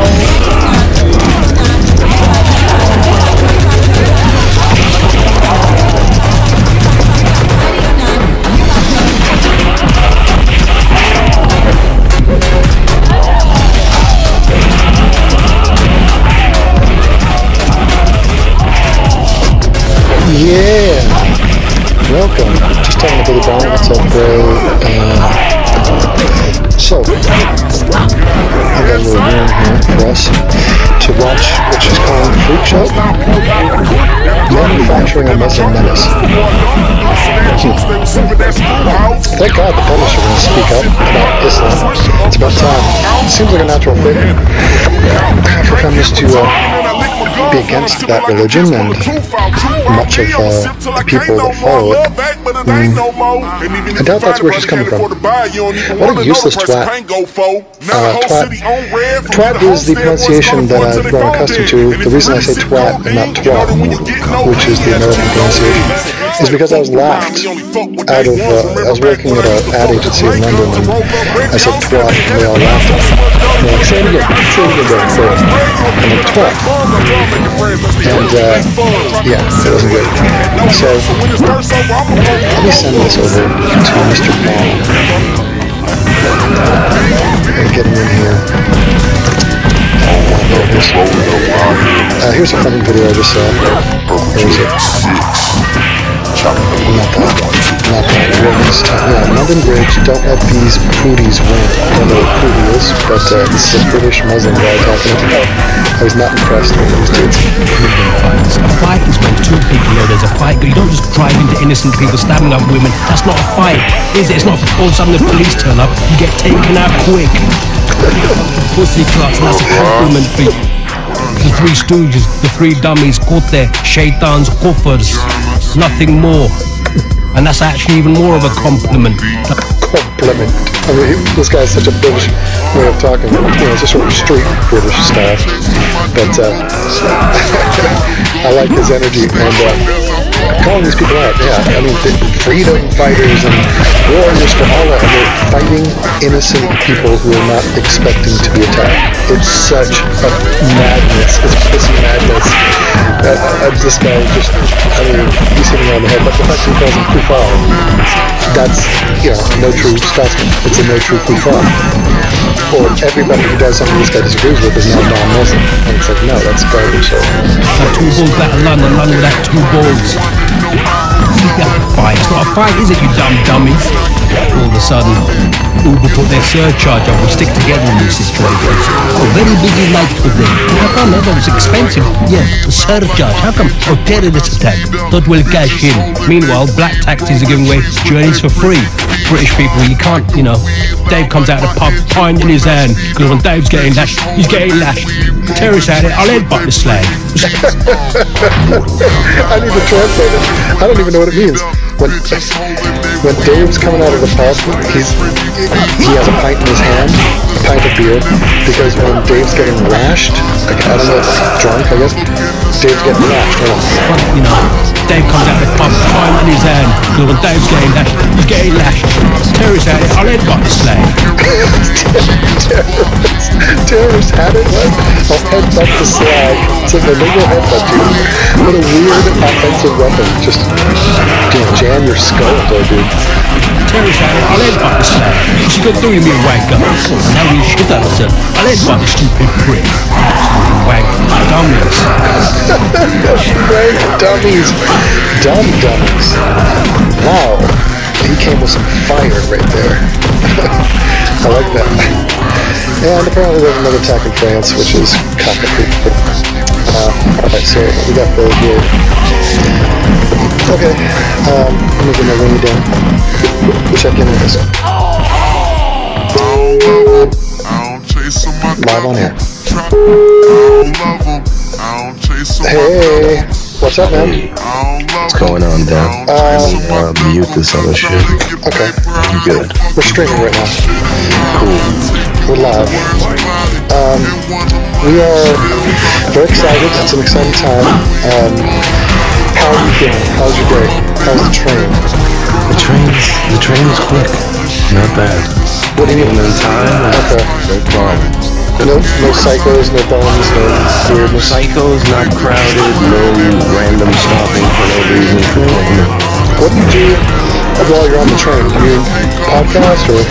Yeah, welcome. Just talking to Billy Brown. What's up, bro? So, I got a little room here for us to watch what she's calling Freak Show. Manufacturing a Muslim menace. Thank God the publisher will speak up about Islam. It's about time. It seems like a natural fit for feminists to be against that religion and much of the people that follow it. I doubt that's where she's coming from. What a useless twat. Twat is the pronunciation that I've grown accustomed to. The reason I say twat and not twat, which is the American pronunciation, is because I was laughed out of, I was working at an ad agency in London, and I said twat, and they all laughed at me. They're like, say it again, going forward. I'm like, twat. And, yeah, it wasn't good. So, let me send this over to Mr. Bong. And get him in here. Here's a fucking video I just saw. Where is it? Not that. Yeah, London Bridge, don't let these prudies win. I don't know what prudie is, but this is a British Muslim guy talking about. I was not impressed with these dudes. A fight is when two people know there's a fight. You don't just drive into innocent people stabbing up women. That's not a fight, is it? It's not all of a sudden the police turn up. You get taken out quick. Pussy clutch, and that's a compliment for you. The three stooges, the three dummies caught their shaitans kuffers. Nothing more. And that's actually even more of a compliment. Compliment. I mean, this guy has such a British way of talking. You know, it's a sort of street British style. But I like his energy and calling these people out. Yeah, I mean, the freedom fighters and warriors for Allah, and they're fighting innocent people who are not expecting to be attacked. It's such a madness. It's pissy madness. This guy just, I mean, he's hitting on the head, but the fact that he calls him kuffar, that's, you know, no true Scotsman. It's a no true kuffar. Or everybody who does something this guy disagrees with is now non-Muslim. And it's like, no, that's garbage. So. Two balls back to London, London without two balls. Fight. It's not a fight, is it, you dumb dummies? All of a sudden, Uber put their surcharge on. We stick together in these situations. Oh, very busy night for them. How come? That was expensive. Yeah, the surcharge. How come? Oh, terrorist attack. Thought we'll cash in. Meanwhile, black taxis are giving away journeys for free. British people, you can't, you know. Dave comes out of the pub, pint in his hand, because when Dave's getting lashed, he's getting lashed. Terrorist at it, I'll headbutt the slag. I need to translate it. I don't even know what it means. When Dave's coming out of the pub, he has a pint in his hand, a pint of beer, because when Dave's getting lashed, like, I don't know, drunk, I guess, Dave's getting lashed. Well, you know, Dave comes out of the pub, pint in his hand, because when Dave's getting lashed, he's getting lashed. Terrorist at it, I'll headbutt the slag. Terrorist had it, what? I'll headbutt the slag. It's like a legal headbutt, dude. What a weird offensive weapon. Just, you know, jam your skull there, dude. Terrorist at it, I'll headbutt the slag. She got through me a wanker. Now we shit out of herself. I'll headbutt the stupid prick. Wank dummies. Wank dummies. Dumb dummies. Wow. He came with some fire right there. I like that. And apparently there's another attack in France, which is cockapoo. Alright, so we got those here. Okay, let me get my ring down. Check in with this. Live on air. Hey, what's up, man? What's going on, Dan? Mute this other shit. Okay. Good. We're streaming right now. Cool. We're live. We are very excited. It's an exciting time. How are you feeling? How's your day? How's the train? The train is quick. Not bad. What do you mean? In time. Okay. No problems. No psychos, no bones, no weirdness. Psychos, not crowded, no random stopping for no reason. What do you do while you're on the train? Do you podcast or?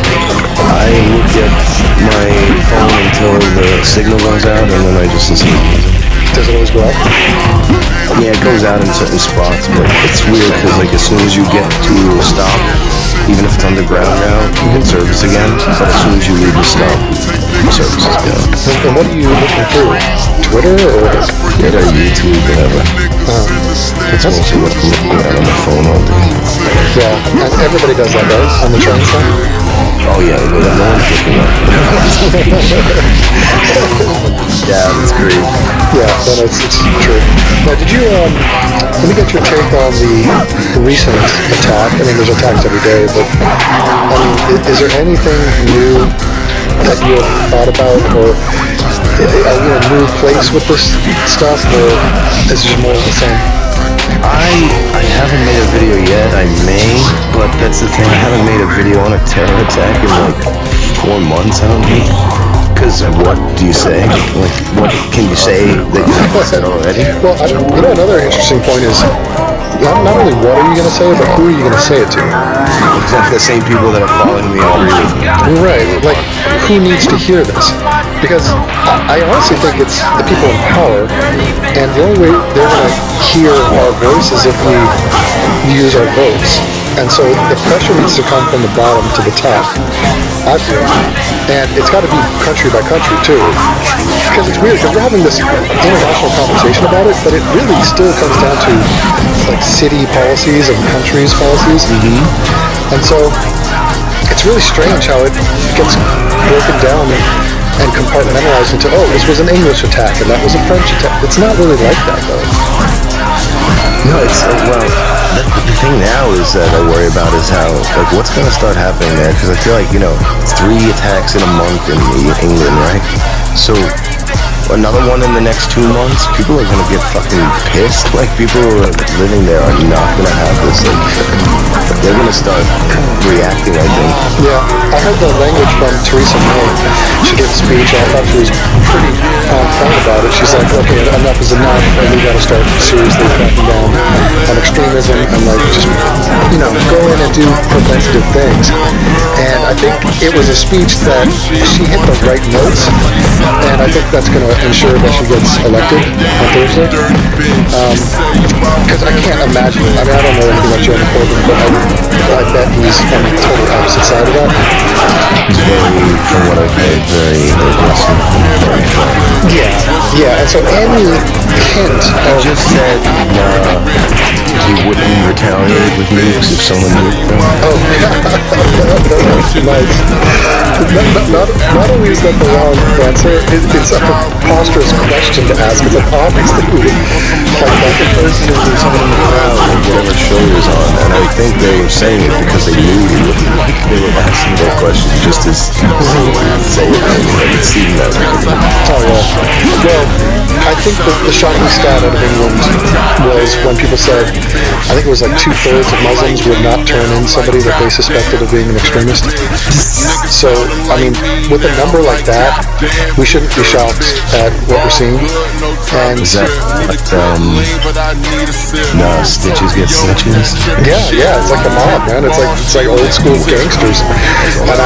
I look at my phone until the signal goes out, and then I just listen to music. Does it always go out? Yeah, it goes out in certain spots, but it's weird because like as soon as you get to a stop, even if it's underground now, you can service again, but as soon as you leave the stop, services go. And what are you looking through? Twitter or Twitter, YouTube, whatever. That's mostly what I'm looking at on the phone all day. yeah, and everybody does that, right? On the train stuff. Oh yeah, no one's looking up. Yeah, that's crazy. Yeah, no, it's true. Now, did you let me get your take on the recent attack. I mean, there's attacks every day, but I mean, is there anything new that you have thought about, or are you in a new place with this stuff, or is it more of the same? I haven't made a video yet. I may, but that's the thing. I haven't made a video on a terror attack in like 4 months, I don't think. Because what do you say? Like, what can you say that you haven't said already? Well, you know, another interesting point is not only what are you going to say, but who are you going to say it to? Exactly the same people that are following me already. Right. Like, who needs to hear this? Because I honestly think it's the people in power, and the only way they're going to hear our voice is if we use our votes. And so the pressure needs to come from the bottom to the top, I feel. And it's got to be country by country, too. Because it's weird, because we're having this international conversation about it, but it really still comes down to, like, city policies and countries' policies. And so it's really strange how it gets broken down and compartmentalized into, oh, this was an English attack and that was a French attack. It's not really like that, though. No, it's, well, the thing now is that I worry about is how, like, what's going to start happening there? Because I feel like, you know, 3 attacks in a month in England, right? So, another one in the next 2 months, people are going to get fucking pissed. Like, people who are living there are not going to have this, like, they're going to start reacting, I think. Yeah, I heard the language from Theresa May. She gave a speech, and I thought she was pretty on point about it. She's like, okay, enough is enough, and we got to start seriously cracking down on extremism and, like, just, you know, go in and do preventative things. And I think it was a speech that she hit the right notes, and I think that's going to ensure that she gets elected on Thursday. Because I can't imagine, I mean, I don't know anything about Jeremy Corbyn, but I bet he's on the total opposite side of that. It's very, from what I've heard, very aggressive. Yeah, and so any hint I of... just said he wouldn't retaliate with nukes if someone nuked them. Oh, that's nice. Not only is that the wrong answer, it's a preposterous question to ask. It's like, obviously, we would fight back. The person is someone in the crowd, like whatever show he was on, and I think they were saying it because they knew he wouldn't. Like, they were asking their questions just to say it, and it seemed that way. Oh, yeah. Well, I think the shocking stat out of England was when people said, I think it was like 2/3 of Muslims would not turn in somebody that they suspected of being an extremist. So, I mean, with a number like that, we shouldn't be shocked at what we're seeing. And is that like, no, stitches get stitches? Yeah, it's like the mob, man. It's like old school gangsters. And